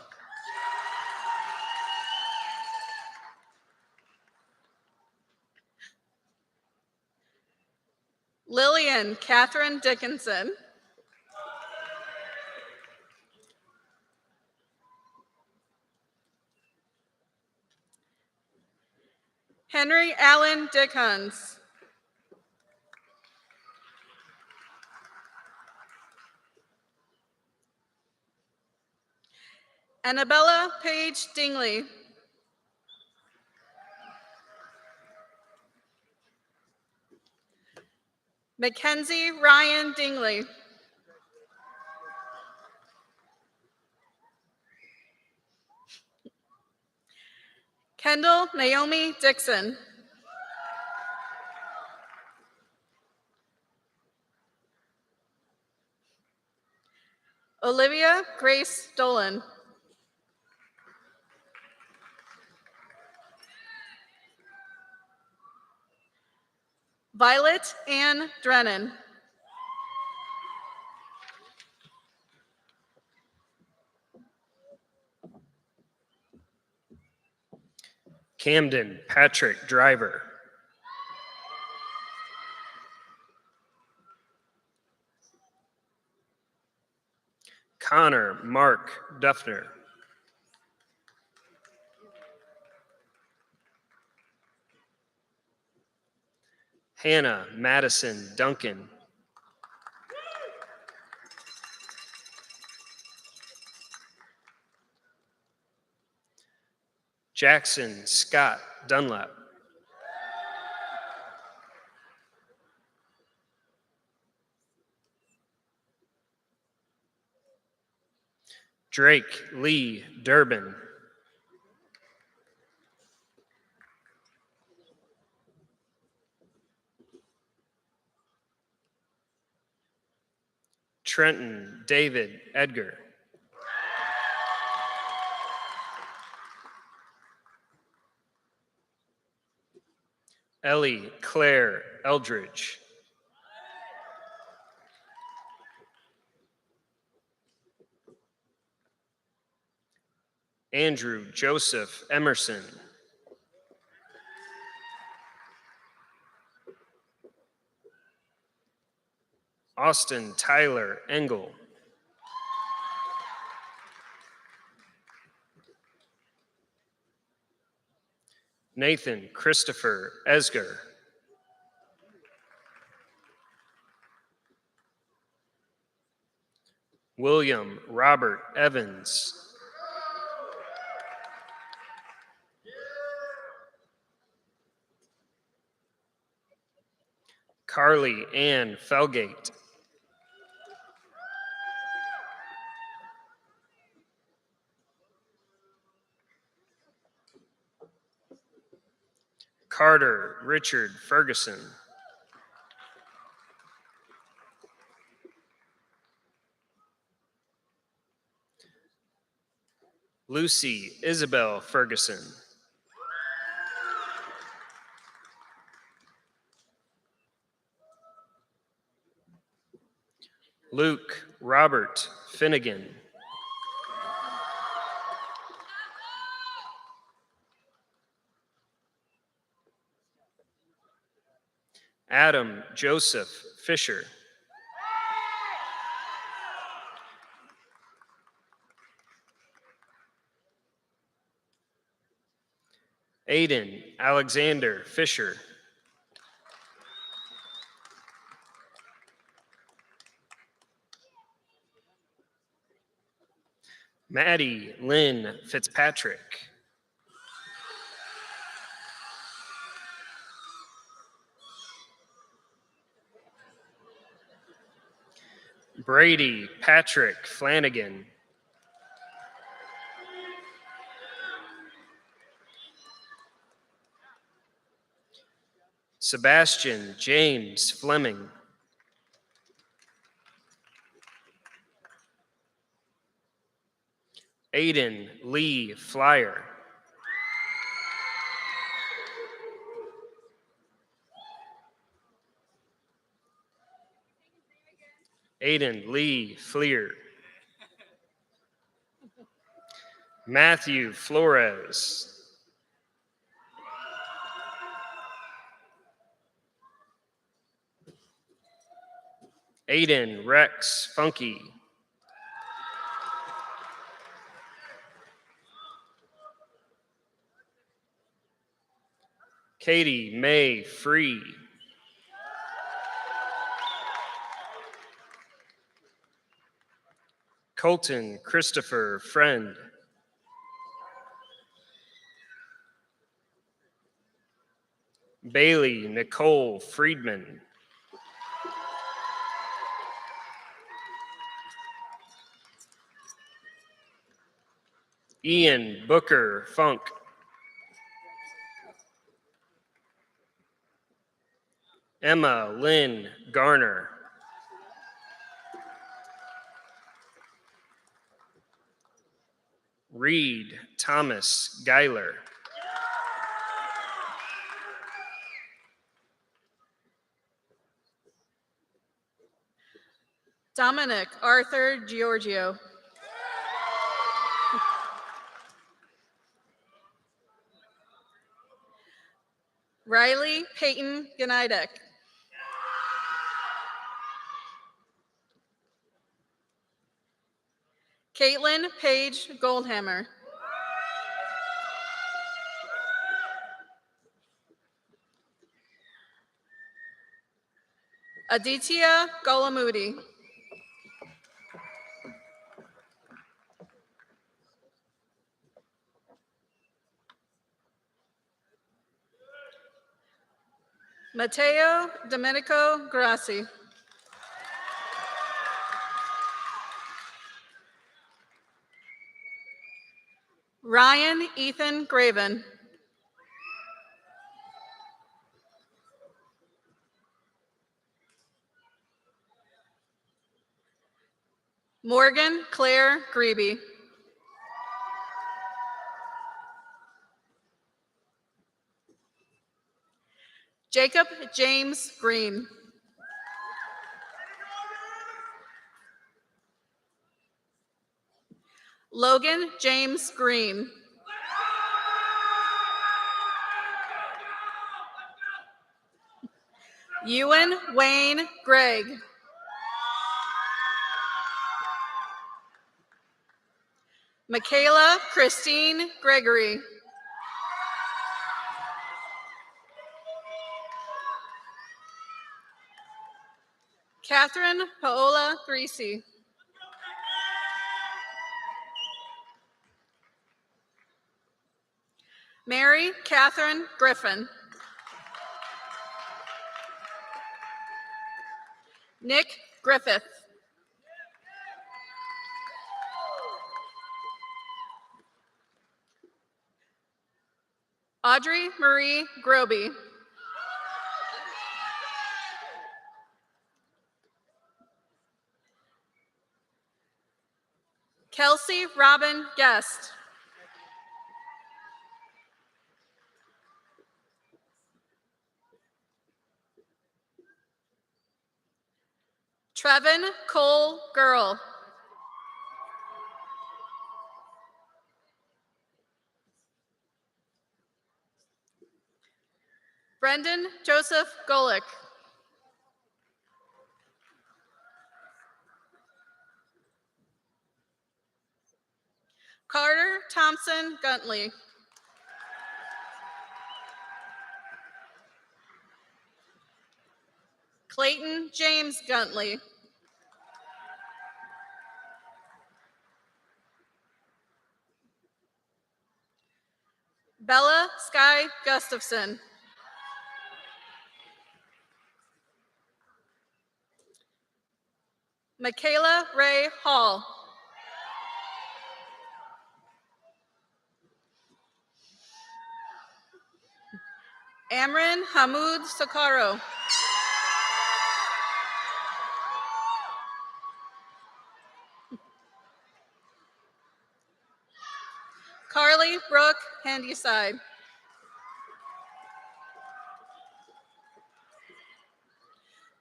Lillian Catherine Dickinson. Henry Allen Dickens. Annabella Page Dingley. Mackenzie Ryan Dingley. Kendall Naomi Dixon. Olivia Grace Dolan. Violet Ann Drennan. Camden Patrick Driver. Connor Mark Duffner. Hannah Madison Duncan. Jackson Scott Dunlap. Drake Lee Durbin. Trenton David Edgar. Ellie Claire Eldridge. Andrew Joseph Emerson. Austin Tyler Engel. Nathan Christopher Esger. William Robert Evans. Carly Ann Felgate. Carter Richard Ferguson. Lucy Isabel Ferguson. Luke Robert Finnegan. Adam Joseph Fisher. Aiden Alexander Fisher. Maddie Lynn Fitzpatrick. Brady Patrick Flanagan. Sebastian James Fleming. Aiden Lee Flyer. Aiden Lee Fleer. Matthew Flores. Aiden Rex Funky. Katie May Free. Colton Christopher Friend. Bailey Nicole Friedman. Ian Booker Funk. Emma Lynn Garner. Reed Thomas Geiler. Dominic Arthur Giorgio. Riley Peyton Ganidek. Caitlin Paige Goldhammer. Aditya Golamudi. Matteo Domenico Grassi. Ryan Ethan Graven. Morgan Claire Grebe. Jacob James Green. Logan James Green. Ewan Wayne Gregg. Michaela Christine Gregory. Catherine Paola Greasy. Mary Catherine Griffin. Nick Griffith. Audrey Marie Groby. Kelsey Robin Guest. Trevin Cole Girl. Brendan Joseph Golick. Carter Thompson Guntley. Clayton James Guntley. Bella Sky Gustafson. Michaela Ray Hall. Amran Hamoud Sakaro. Carly Brooke Handyside.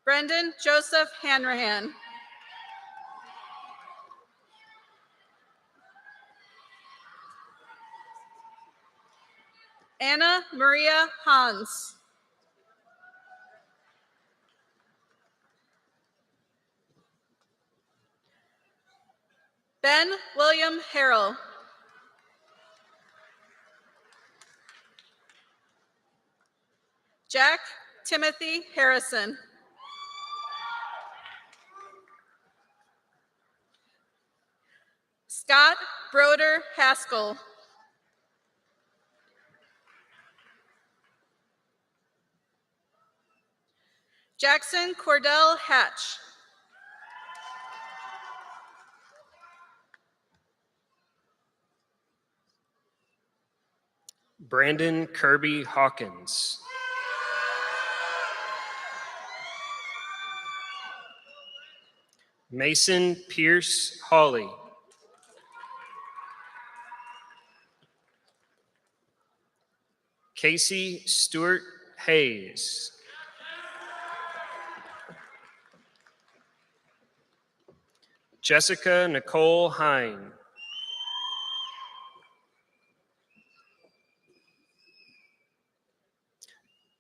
Brendan Joseph Hanrahan. Anna Maria Hans. Ben William Harrell. Jack Timothy Harrison. Scott Broder Haskell. Jackson Cordell Hatch. Brandon Kirby Hawkins. Mason Pierce Hawley. Casey Stewart Hayes. Jessica Nicole Hine.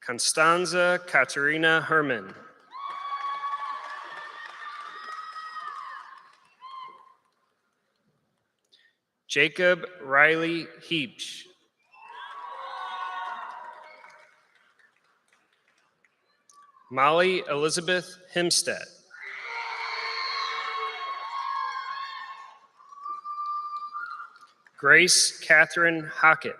Constanza Katerina Herman. Jacob Riley Heebsch. Molly Elizabeth Himstead. Grace Catherine Hockett.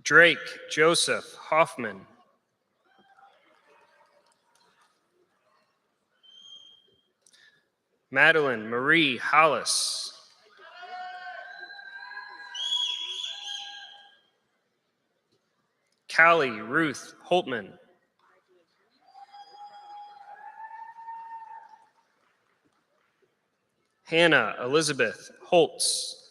Drake Joseph Hoffman. Madeline Marie Hollis. Callie Ruth Holtman. Hannah Elizabeth Holtz.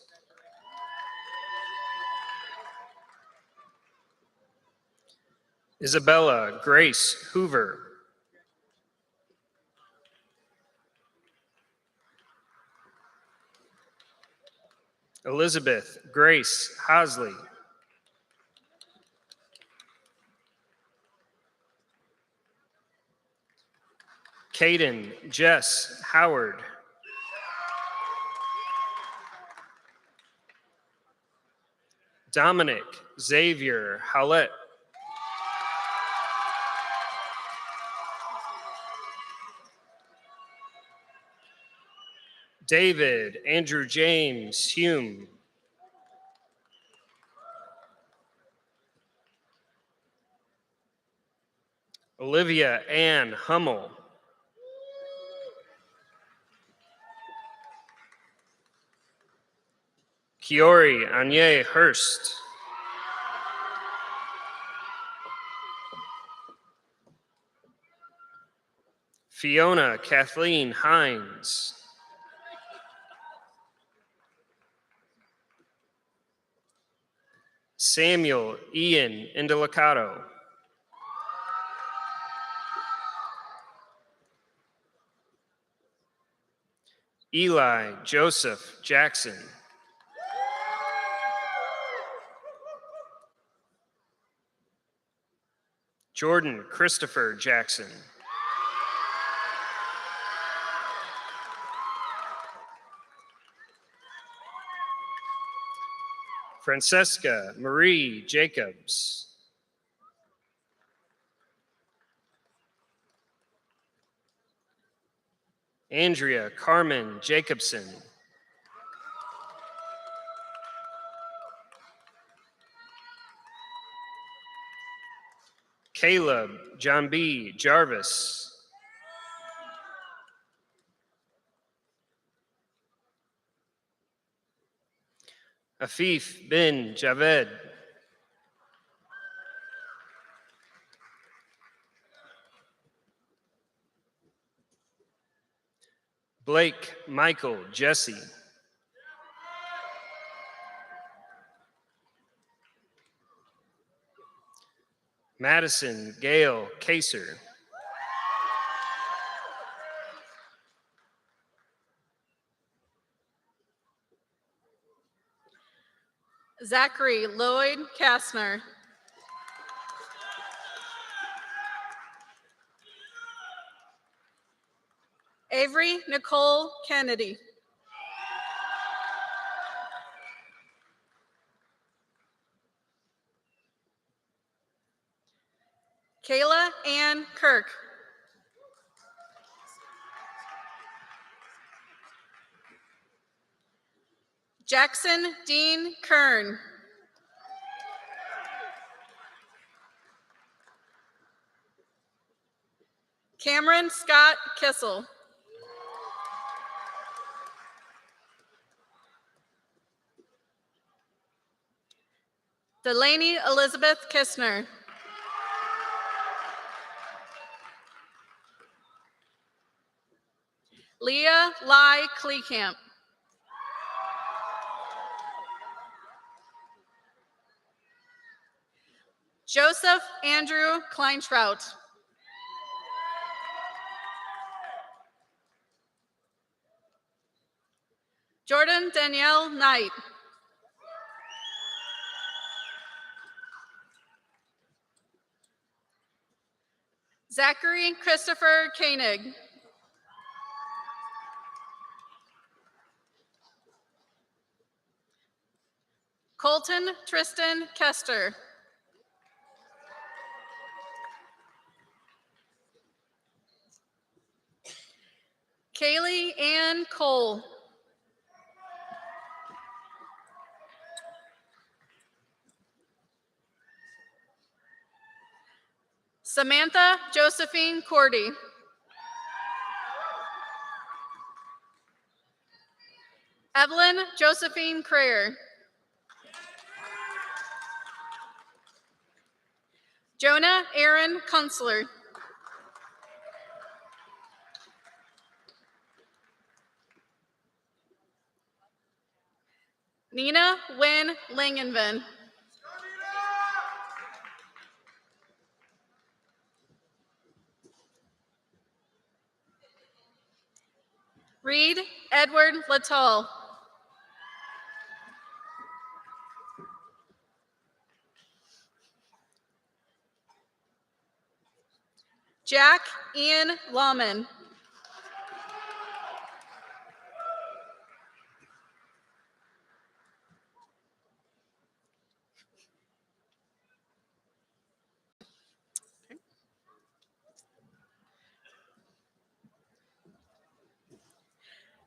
Isabella Grace Hoover. Elizabeth Grace Hosley. Caden Jess Howard. Dominic Xavier Howlett. David Andrew James Hume. Olivia Ann Hummel. Kiori Anye Hurst. Fiona Kathleen Hines. Samuel Ian Indelicato. Eli Joseph Jackson. Jordan Christopher Jackson. Francesca Marie Jacobs. Andrea Carmen Jacobson. Caleb John B. Jarvis. Afif bin Javed. Blake Michael Jesse. Madison Gail Kaser. Zachary Lloyd Kastner. Avery Nicole Kennedy. Kayla Ann Kirk. Jackson Dean Kern. Cameron Scott Kissel. Delaney Elizabeth Kistner. Leah Lai Kleekamp. Joseph Andrew Kleinschrout. Jordan Danielle Knight. Zachary Christopher Koenig. Colton Tristan Kester. Kaylee Ann Cole. Samantha Josephine Cordy. Evelyn Josephine Crayer. Jonah Aaron Kunstler. Nina Wynn Langenven. Reed Edward Latoll. Jack Ian Lawman.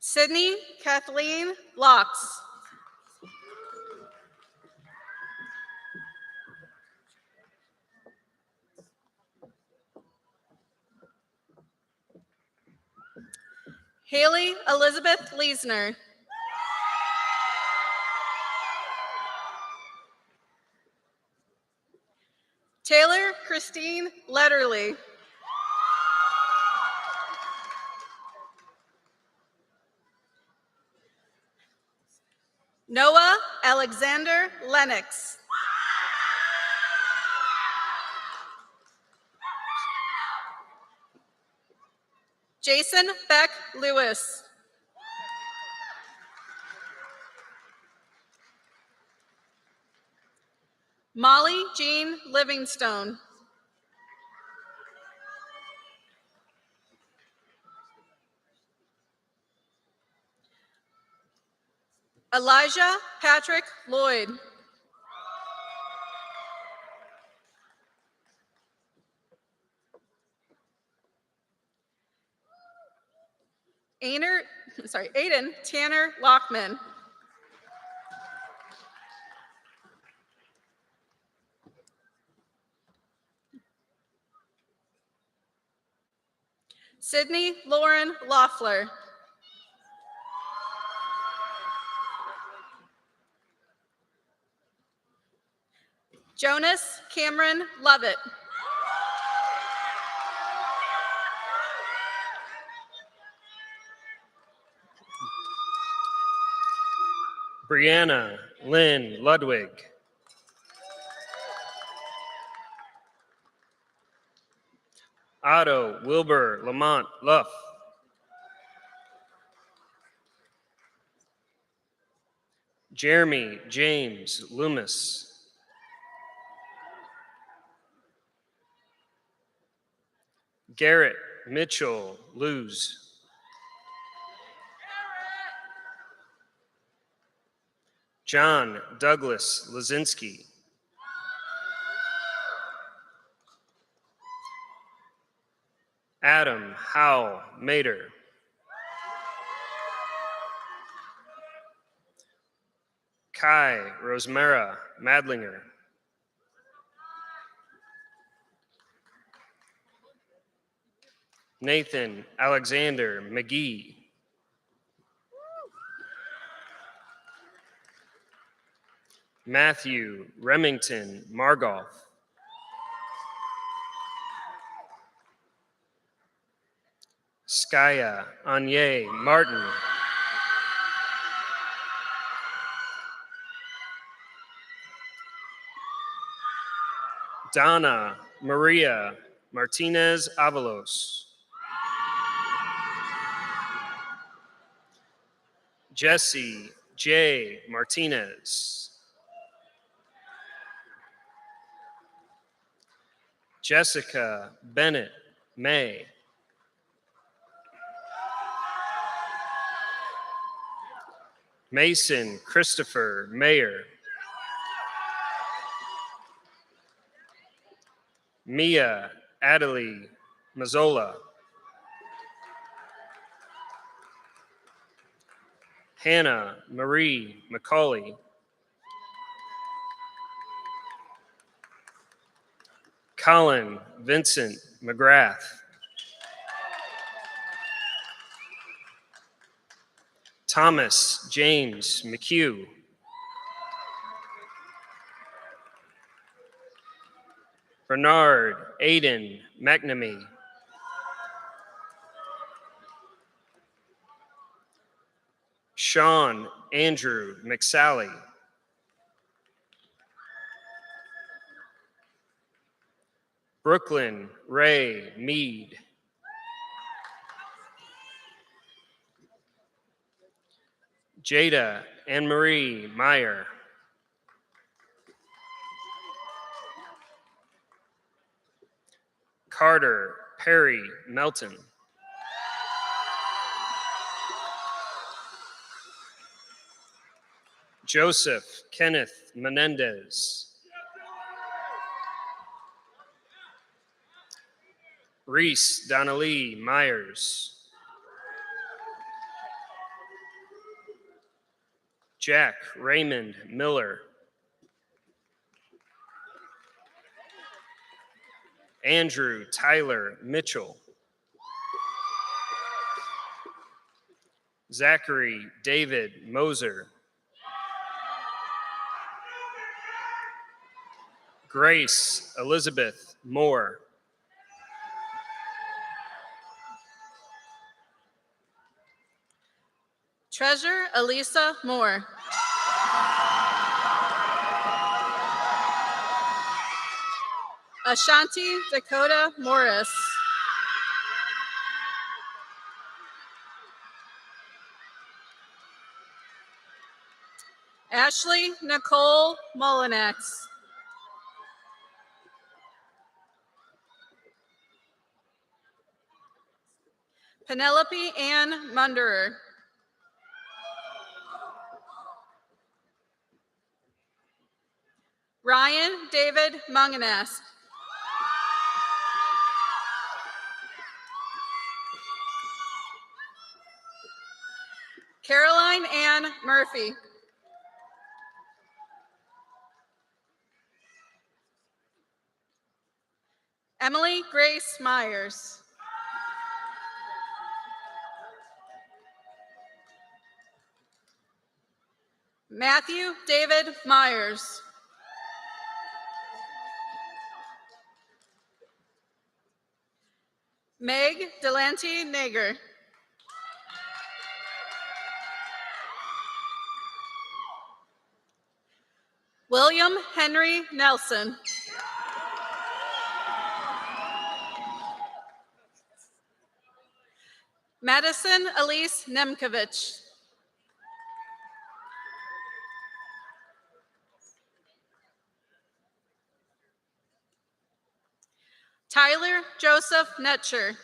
Sydney Kathleen Locks. Haley Elizabeth Leesner. Taylor Christine Letterly. Noah Alexander Lennox. Jason Beck Lewis. Molly Jean Livingstone. Elijah Patrick Lloyd. Aiden Tanner Lockman. Sydney Lauren Loeffler. Jonas Cameron Lovett. Brianna Lynn Ludwig. Otto Wilbur Lamont Luff. Jeremy James Loomis. Garrett Mitchell Luz. John Douglas Lazinski. Adam Howell Mater. Kai Rosemara Madlinger. Nathan Alexander McGee. Matthew Remington Margoff. Skya Anye Martin. Donna Maria Martinez Avalos. Jesse J. Martinez. Jessica Bennett May. Mason Christopher Mayer. Mia Adelie Mazzola. Hannah Marie McCauley. Colin Vincent McGrath. Thomas James McHugh. Bernard Aiden McNamee. Sean Andrew McSally. Brooklyn Ray Mead. Jada Anne-Marie Meyer. Carter Perry Melton. Joseph Kenneth Menendez. Reese Donnelly Myers. Jack Raymond Miller. Andrew Tyler Mitchell. Zachary David Moser. Grace Elizabeth Moore. Treasure Elisa Moore. Ashanti Dakota Morris. Ashley Nicole Molinax. Penelope Ann Munderer. Ryan David Munganas. Caroline Ann Murphy. Emily Grace Myers. Matthew David Myers. Meg Delante Nager. William Henry Nelson. Madison Elise Nemkovich. Tyler Joseph Netcher.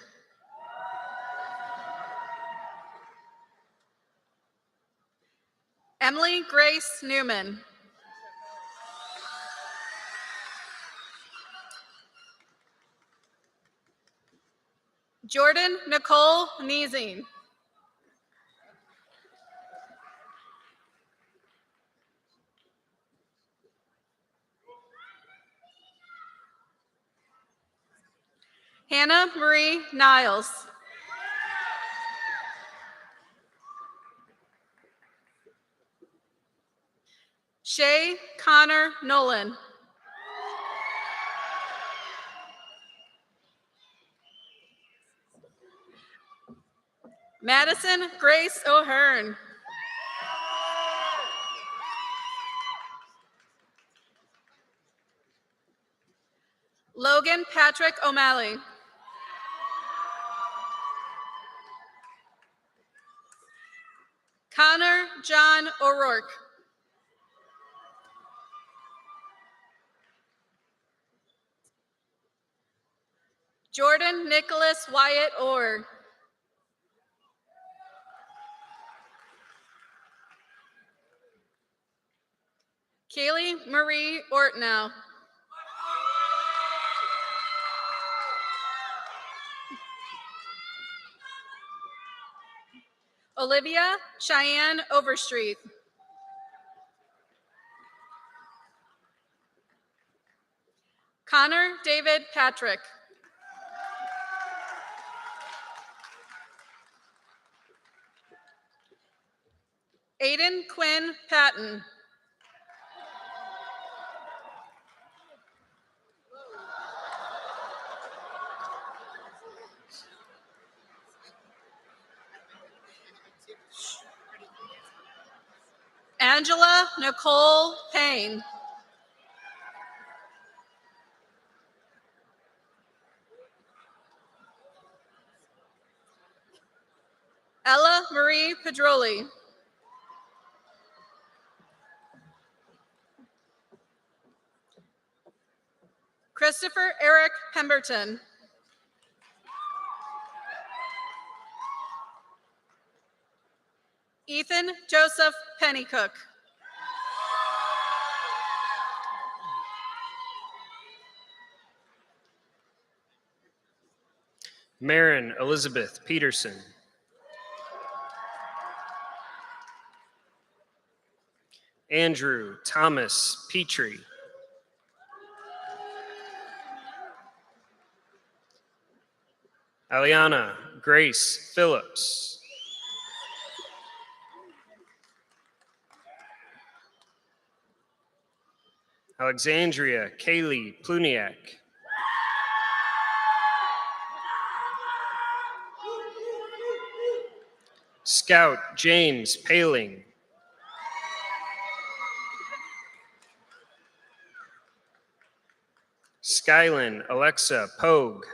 Emily Grace Newman. Jordan Nicole Neesing. Hannah Marie Niles. Shay Connor Nolan. Madison Grace O'Hearn. Logan Patrick O'Malley. Connor John O'Rourke. Jordan Nicholas Wyatt Orr. Kaylee Marie Ortnow. Olivia Cheyenne Overstreet. Connor David Patrick. Aiden Quinn Patton. Angela Nicole Payne. Ella Marie Pedroli. Christopher Eric Pemberton. Ethan Joseph Pennycook. Marin Elizabeth Peterson. Andrew Thomas Petrie. Aliana Grace Phillips. Alexandria Kaylee Pluniak. Scout James Paling. Skylin Alexa Pogue.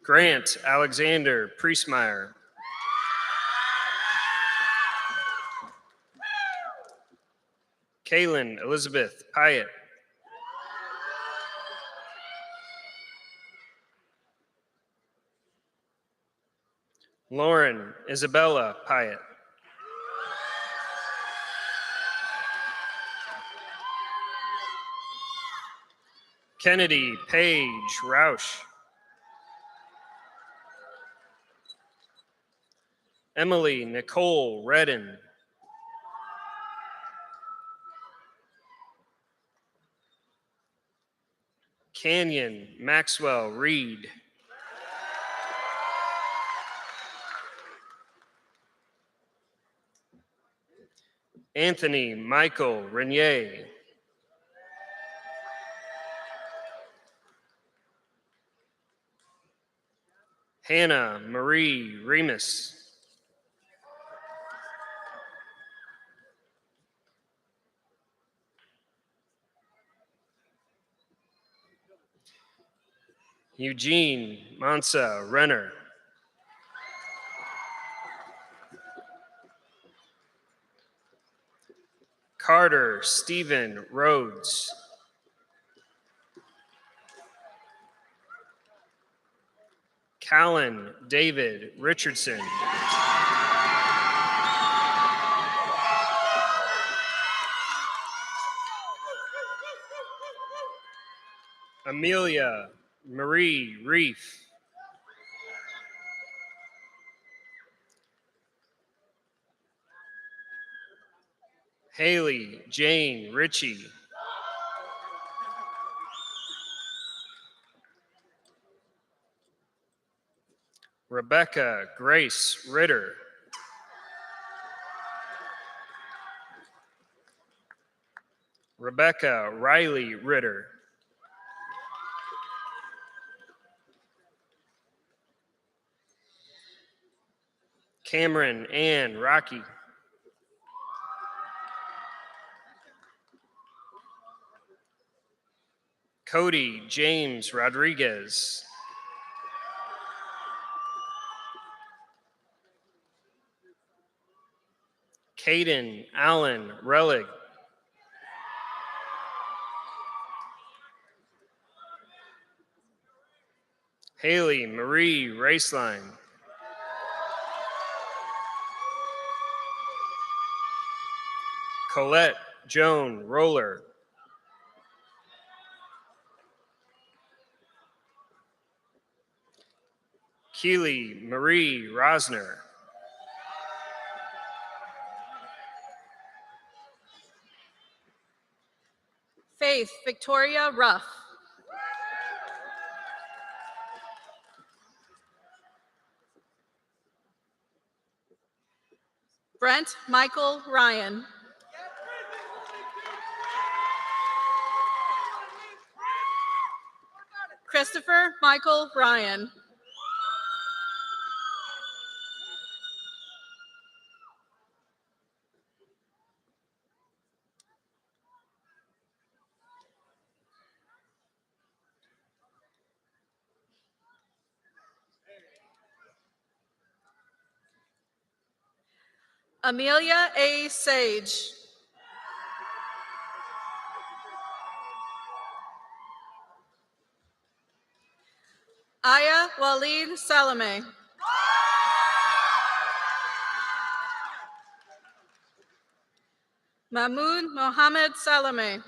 Grant Alexander Priestmeyer. Kaylin Elizabeth Pyatt. Lauren Isabella Pyatt. Kennedy Paige Roush. Emily Nicole Redden. Canyon Maxwell Reed. Anthony Michael Renier. Hannah Marie Remus. Eugene Mansa Renner. Carter Stephen Rhodes. Callan David Richardson. Amelia Marie Reef. Haley Jane Ritchie. Rebecca Grace Ritter. Rebecca Riley Ritter. Cameron Ann Rocky. Cody James Rodriguez. Caden Allen Relic. Haley Marie Raceline. Colette Joan Roller. Keely Marie Rosner. Faith Victoria Ruff. Brent Michael Ryan. Christopher Michael Ryan. Amelia A. Sage. Aya Walid Salame. Mahmoud Mohammed Salame.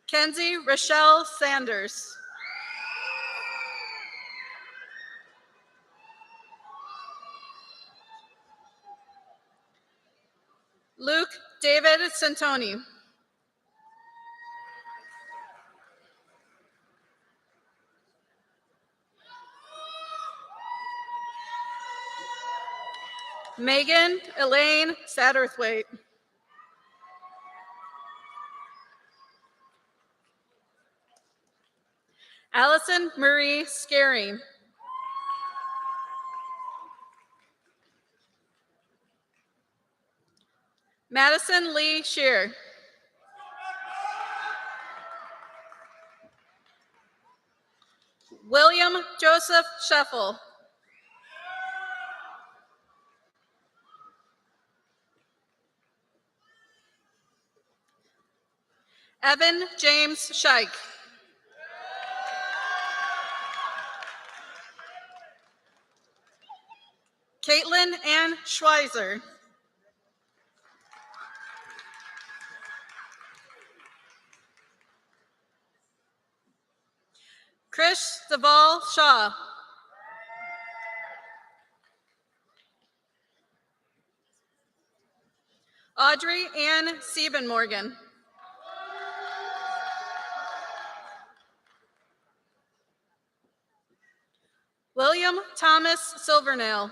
Kenzie Rochelle Sanders. Luke David Santoni. Megan Elaine Satterthwaite. Allison Marie Scaring. Madison Lee Shear. William Joseph Scheffel. Evan James Scheich. Caitlin Ann Schweizer. Krish Deval Shaw. Audrey Ann Siebenmorgan. William Thomas Silvernail.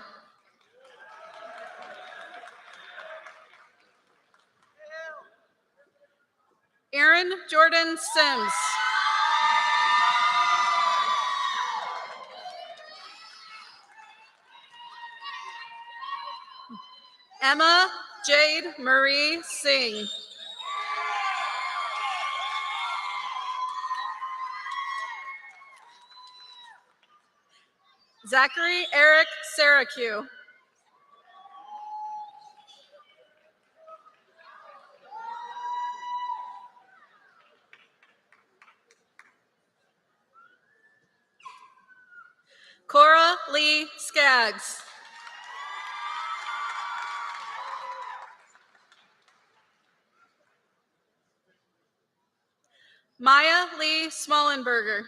Aaron Jordan Sims. Emma Jade Marie Singh. Zachary Eric Saracu. Cora Lee Skaggs. Maya Lee Smollenberger.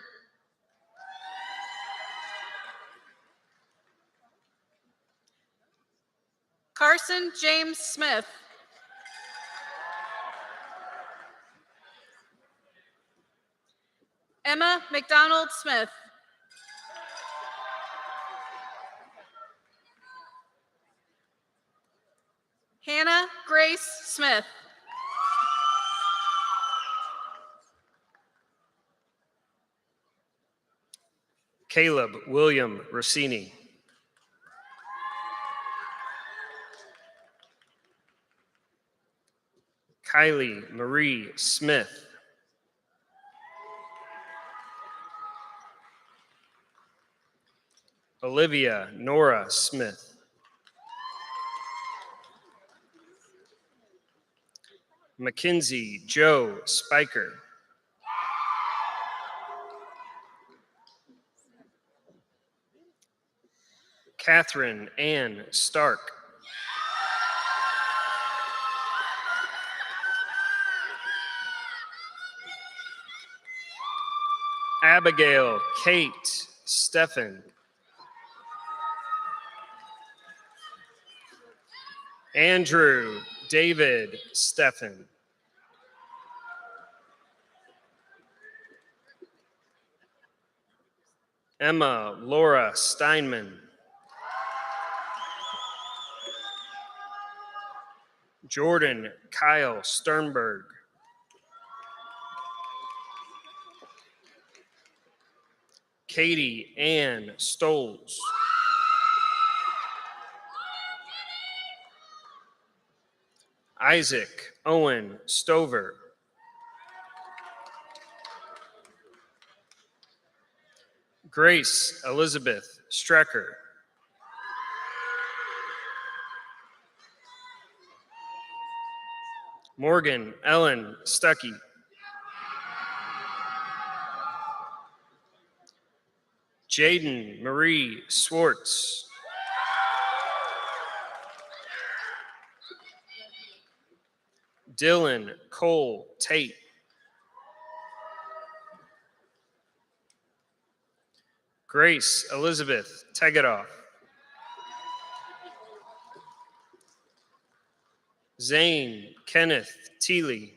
Carson James Smith. Emma McDonald Smith. Hannah Grace Smith. Caleb William Rossini. Kylie Marie Smith. Olivia Nora Smith. Mackenzie Joe Spiker. Catherine Ann Stark. Abigail Kate Steffen. Andrew David Steffen. Emma Laura Steinman. Jordan Kyle Sternberg. Katie Ann Stoles. Isaac Owen Stover. Grace Elizabeth Strecker. Morgan Ellen Stuckey. Jaden Marie Swartz. Dylan Cole Tate. Grace Elizabeth Tegedoff. Zane Kenneth Teeley.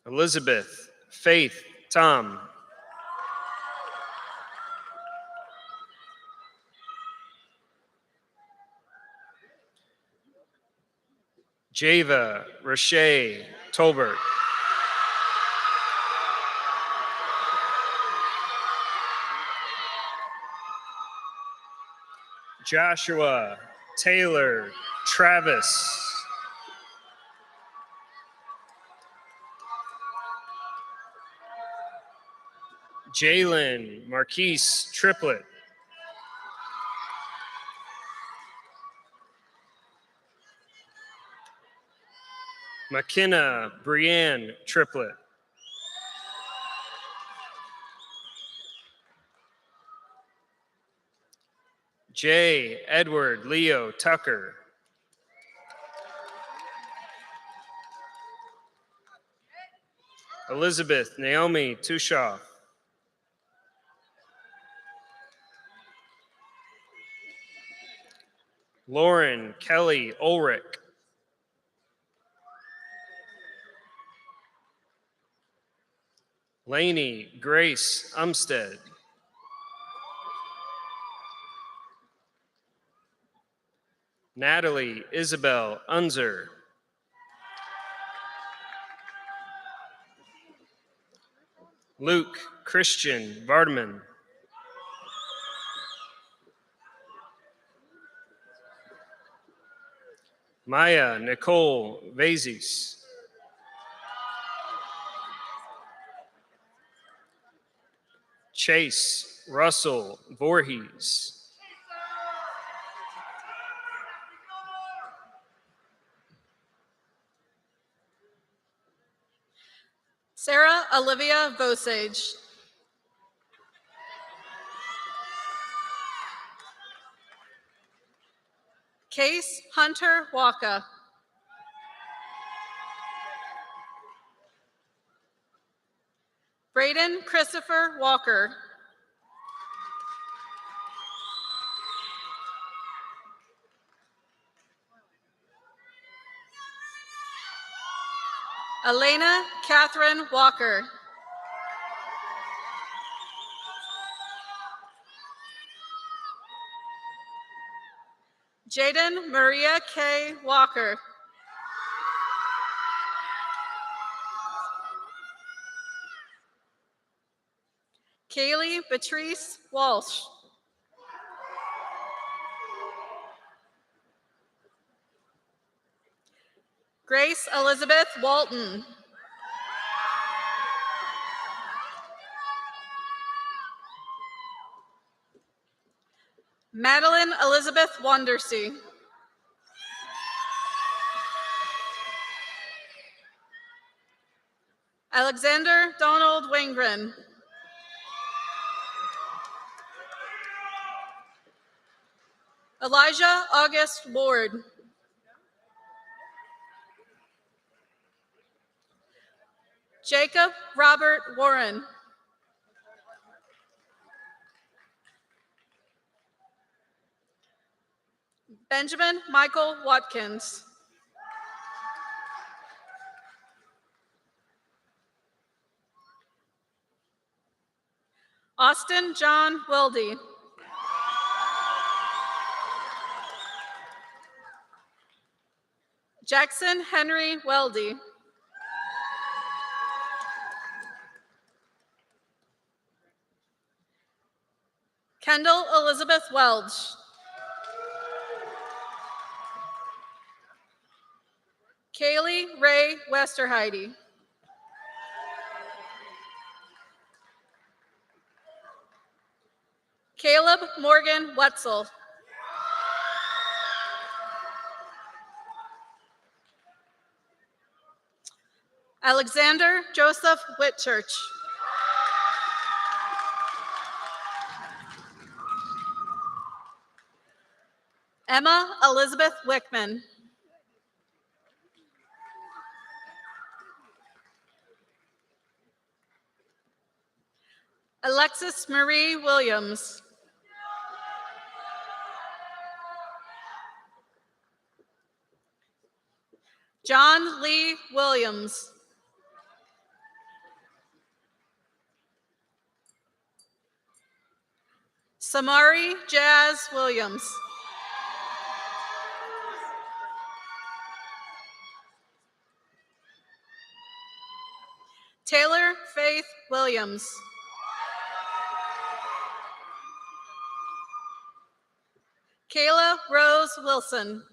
Elizabeth Faith Tom. Java Rashay Tolbert. Joshua Taylor Travis. Jalen Marquise Triplett. McKenna Brienne Triplett. J. Edward Leo Tucker. Elizabeth Naomi Tushoff. Lauren Kelly Ulrich. Lainey Grace Umstead. Natalie Isabel Unzer. Luke Christian Vardaman. Maya Nicole Vazis. Chase Russell Voorhees. Sarah Olivia Vosage. Case Hunter Waka. Braden Christopher Walker. Elena Catherine Walker. Jaden Maria K. Walker. Kaylee Patrice Walsh. Grace Elizabeth Walton. Madeline Elizabeth Wondersea. Alexander Donald Wingren. Elijah August Ward. Jacob Robert Warren. Benjamin Michael Watkins. Austin John Wilde. Jackson Henry Weldy. Kendall Elizabeth Welch. Kaylee Ray Westerheide. Caleb Morgan Wetzel. Alexander Joseph Whitchurch. Emma Elizabeth Wickman. Alexis Marie Williams. John Lee Williams. Samari Jazz Williams. Taylor Faith Williams. Kayla Rose Wilson.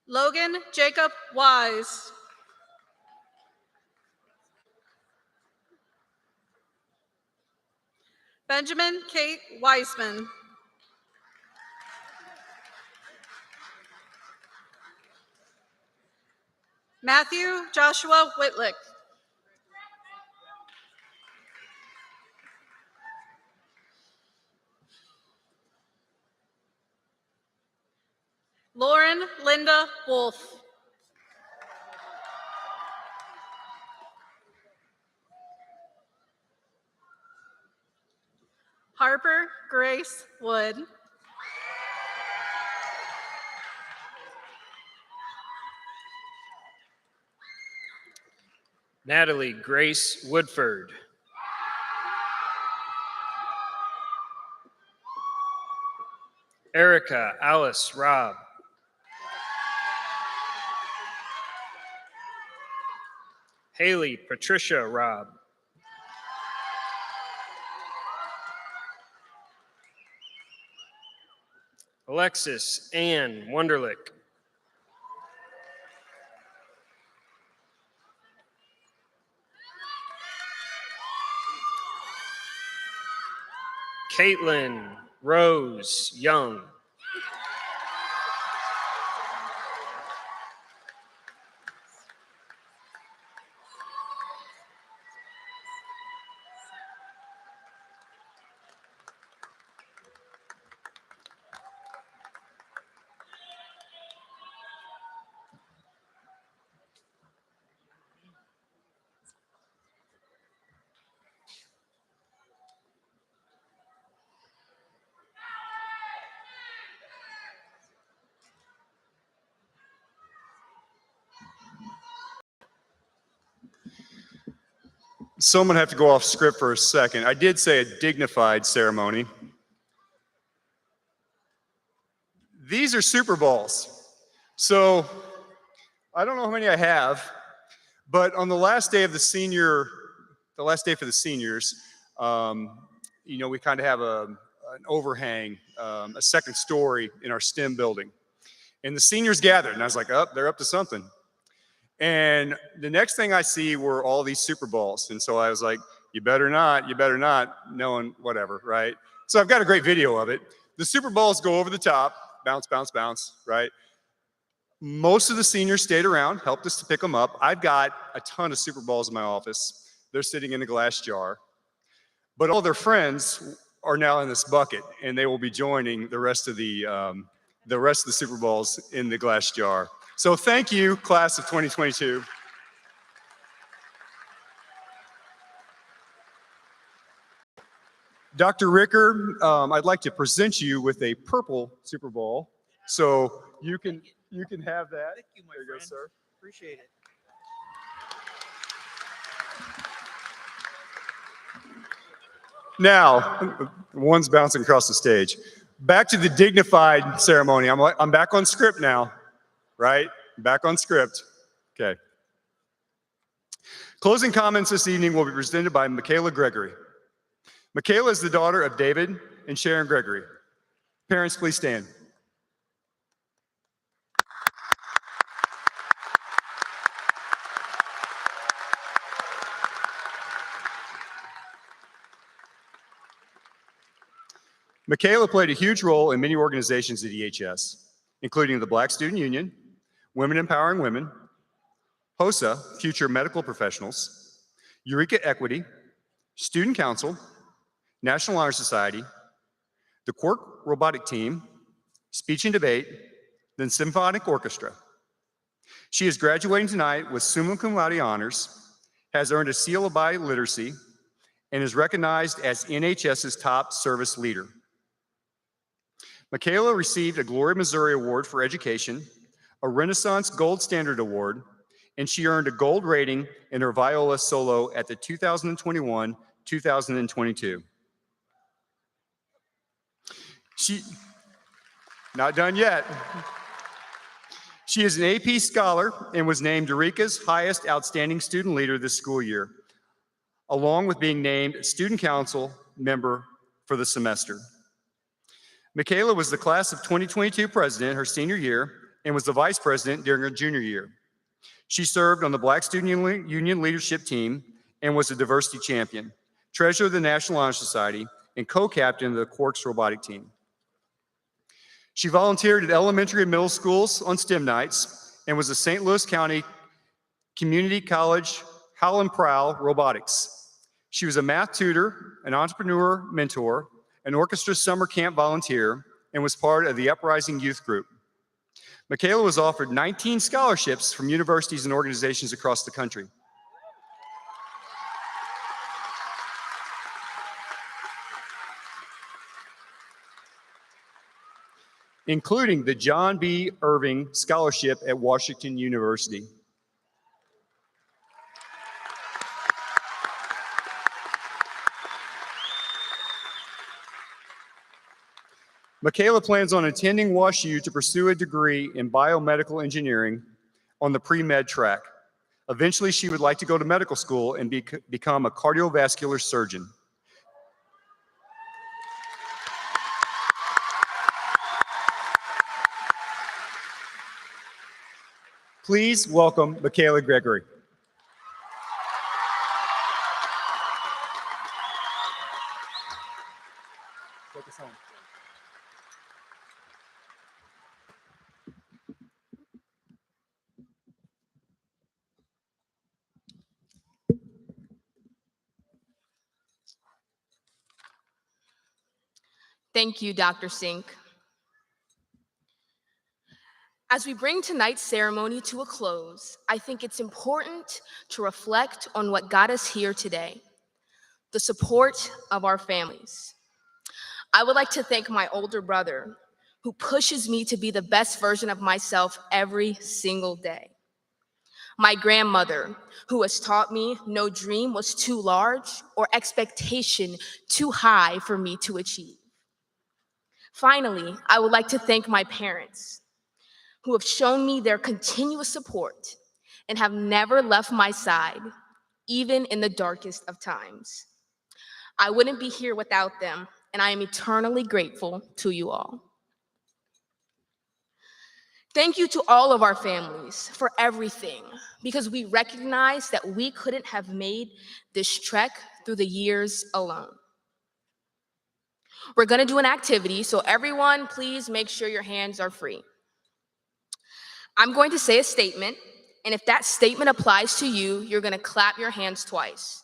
Logan Jacob Wise. Benjamin Kate Weisman. Matthew Joshua Whitlick. Lauren Linda Wolf. Harper Grace Wood. Natalie Grace Woodford. Erica Alice Robb. Haley Patricia Robb. Alexis Ann Wunderlich. Caitlin Rose Young. So I'm gonna have to go off script for a second. I did say a dignified ceremony. These are Super Bowls. So I don't know how many I have, but on the last day of the last day for the seniors, you know, we kind of have an overhang, a second story in our STEM building. And the seniors gathered, and I was like, oh, they're up to something. And the next thing I see were all these Super Bowls. And so I was like, you better not, knowing whatever, right? So I've got a great video of it. The Super Bowls go over the top, bounce, bounce, bounce, right? Most of the seniors stayed around, helped us to pick them up. I've got a ton of Super Bowls in my office. They're sitting in a glass jar. But all their friends are now in this bucket, and they will be joining the rest of the Super Bowls in the glass jar. So thank you, class of 2022. Dr. Ricker, I'd like to present you with a purple Super Bowl. So you can have that. Thank you, my there you friend. go, sir. Appreciate it. Now, one's bouncing across the stage. Back to the dignified ceremony. I'm back on script now, right? Back on script. Okay. Closing comments this evening will be presented by Michaela Gregory. Michaela is the daughter of David and Sharon Gregory. Parents, please stand. Michaela played a huge role in many organizations at EHS, including the Black Student Union, Women Empowering Women, HOSA, Future Medical Professionals, Eureka Equity, Student Council, National Honor Society, the Quark Robotic Team, Speech and Debate, then Symphonic Orchestra. She is graduating tonight with summa cum laude honors, has earned a seal of biliteracy, and is recognized as NHS's top service leader. Michaela received a Glory Missouri Award for Education, a Renaissance Gold Standard Award, and she earned a gold rating in her viola solo at the 2021-2022. Not done yet. She is an AP Scholar and was named Eureka's highest outstanding student leader this school year, along with being named Student Council member for the semester. Michaela was the class of 2022 president her senior year and was the vice president during her junior year. She served on the Black Student Union leadership team and was a diversity champion, treasurer of the National Honor Society, and co-captain of the Quarks robotic team. She volunteered at elementary and middle schools on STEM nights and was a St. Louis County Community College Howland Prowl Robotics. She was a math tutor, an entrepreneur mentor, an orchestra summer camp volunteer, and was part of the Uprising Youth Group. Michaela was offered 19 scholarships from universities and organizations across the country. Including the John B. Irving Scholarship at Washington University. Michaela plans on attending WashU to pursue a degree in biomedical engineering on the pre-med track. Eventually, she would like to go to medical school and become a cardiovascular surgeon. Please welcome Michaela Gregory. Take us home. Thank you, Dr. Sink. As we bring tonight's ceremony to a close, I think it's important to reflect on what got us here today, the support of our families. I would like to thank my older brother, who pushes me to be the best version of myself every single day. My grandmother, who has taught me no dream was too large or expectation too high for me to achieve. Finally, I would like to thank my parents, who have shown me their continuous support and have never left my side, even in the darkest of times. I wouldn't be here without them, and I am eternally grateful to you all. Thank you to all of our families for everything, because we recognize that we couldn't have made this trek through the years alone. We're gonna do an activity, so everyone, please make sure your hands are free. I'm going to say a statement, and if that statement applies to you, you're gonna clap your hands twice.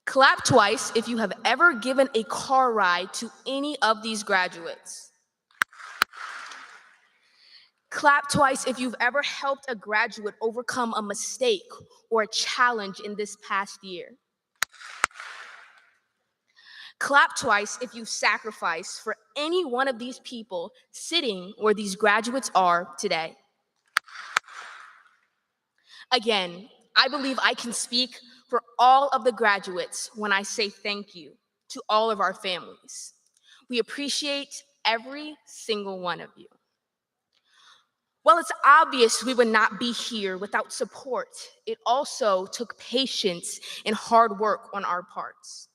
Clap twice if you have ever given a car ride to any of these graduates. Clap twice if you've ever helped a graduate overcome a mistake or a challenge in this past year. Clap twice if you've sacrificed for any one of these people sitting where these graduates are today. Again, I believe I can speak for all of the graduates when I say thank you to all of our families. We appreciate every single one of you. While it's obvious we would not be here without support, it also took patience and hard work on our parts.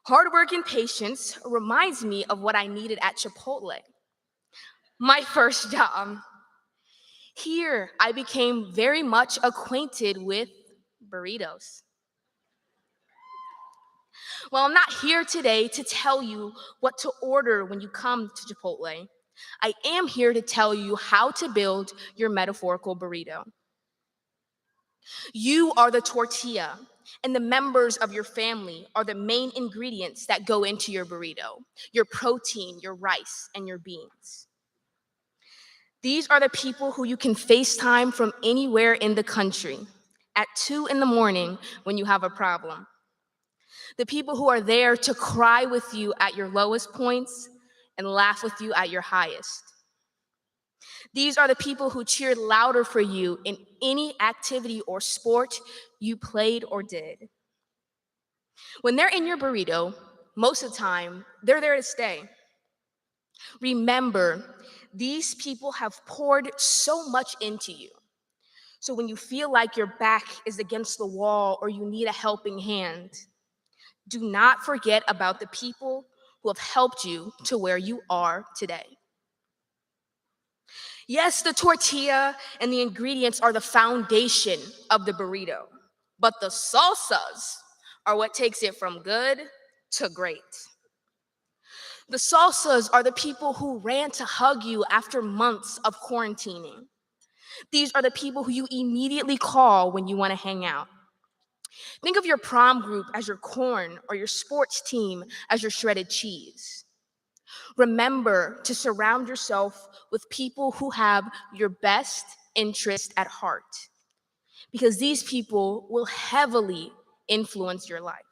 Hard work and patience reminds me of what I needed at Chipotle, my first job. Here, I became very much acquainted with burritos. Well, I'm not here today to tell you what to order when you come to Chipotle. I am here to tell you how to build your metaphorical burrito. You are the tortilla, and the members of your family are the main ingredients that go into your burrito, your protein, your rice, and your beans. These are the people who you can FaceTime from anywhere in the country at 2 in the morning when you have a problem. The people who are there to cry with you at your lowest points and laugh with you at your highest. These are the people who cheered louder for you in any activity or sport you played or did. When they're in your burrito, most of the time, they're there to stay. Remember, these people have poured so much into you. So when you feel like your back is against the wall or you need a helping hand, do not forget about the people who have helped you to where you are today. Yes, the tortilla and the ingredients are the foundation of the burrito, but the salsas are what takes it from good to great. The salsas are the people who ran to hug you after months of quarantining. These are the people who you immediately call when you want to hang out. Think of your prom group as your corn or your sports team as your shredded cheese. Remember to surround yourself with people who have your best interest at heart, because these people will heavily influence your life.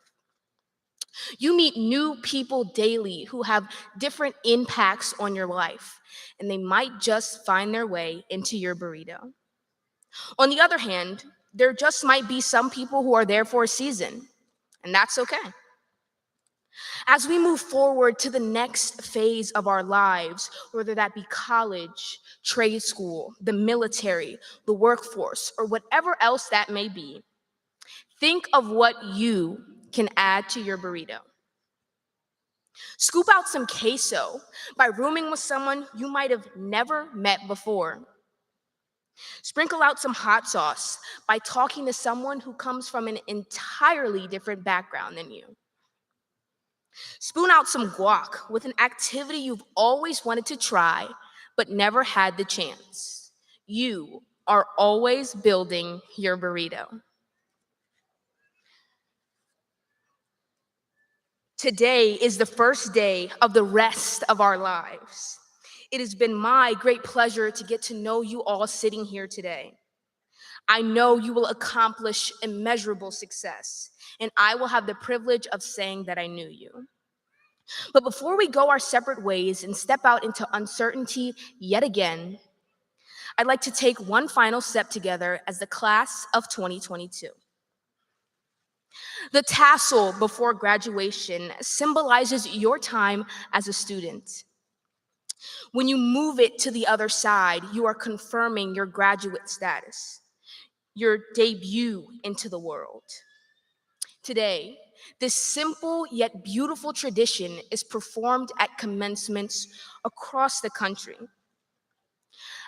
You meet new people daily who have different impacts on your life, and they might just find their way into your burrito. On the other hand, there just might be some people who are there for a season, and that's okay. As we move forward to the next phase of our lives, whether that be college, trade school, the military, the workforce, or whatever else that may be, think of what you can add to your burrito. Scoop out some queso by rooming with someone you might have never met before. Sprinkle out some hot sauce by talking to someone who comes from an entirely different background than you. Spoon out some guac with an activity you've always wanted to try but never had the chance. You are always building your burrito. Today is the first day of the rest of our lives. It has been my great pleasure to get to know you all sitting here today. I know you will accomplish immeasurable success, and I will have the privilege of saying that I knew you. But before we go our separate ways and step out into uncertainty yet again, I'd like to take one final step together as the class of 2022. The tassel before graduation symbolizes your time as a student. When you move it to the other side, you are confirming your graduate status, your debut into the world. Today, this simple yet beautiful tradition is performed at commencements across the country.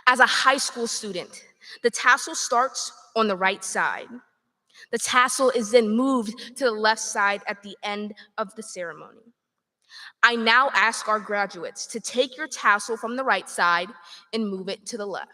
As a high school student, the tassel starts on the right side. The tassel is then moved to the left side at the end of the ceremony. I now ask our graduates to take your tassel from the right side and move it to the left.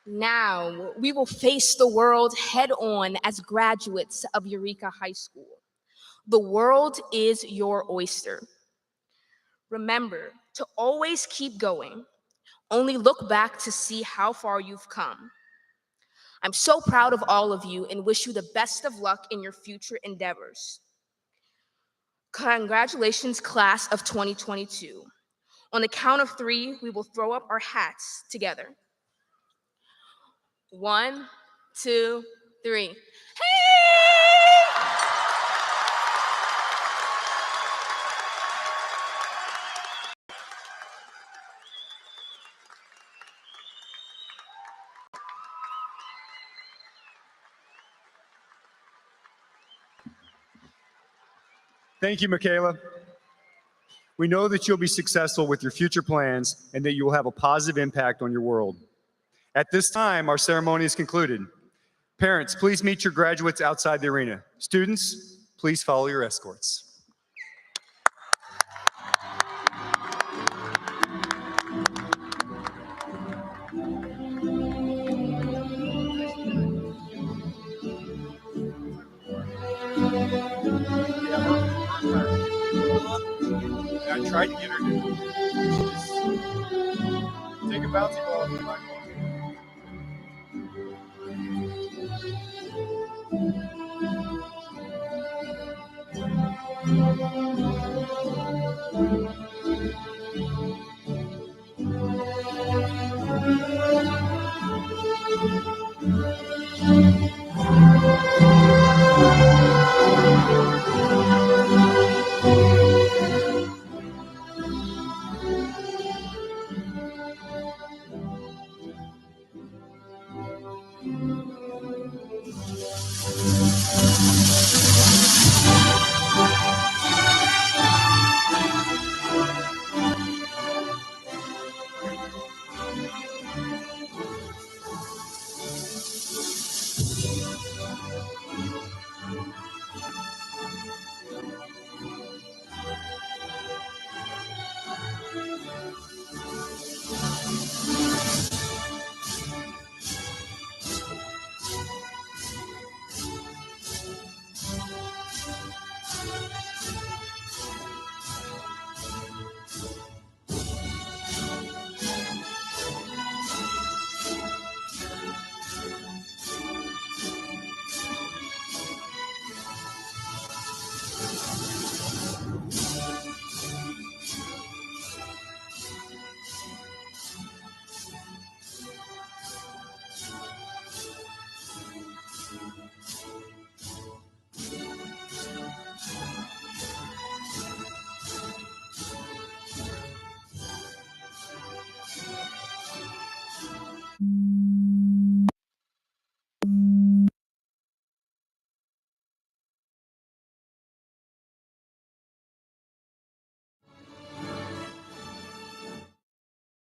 Now, we will face the world head on as graduates of Eureka High School. The world is your oyster. Remember to always keep going. Only look back to see how far you've come. I'm so proud of all of you and wish you the best of luck in your future endeavors. Congratulations, class of 2022. On the count of 3, we will throw up our hats together. 1, 2, 3. Hey! Thank you, Michaela. We know that you'll be successful with your future plans and that you will have a positive impact on your world. At this time, our ceremony is concluded. Parents, please meet your graduates outside the arena. Students, please follow your escorts. I tried to get her to take a bouncy ball.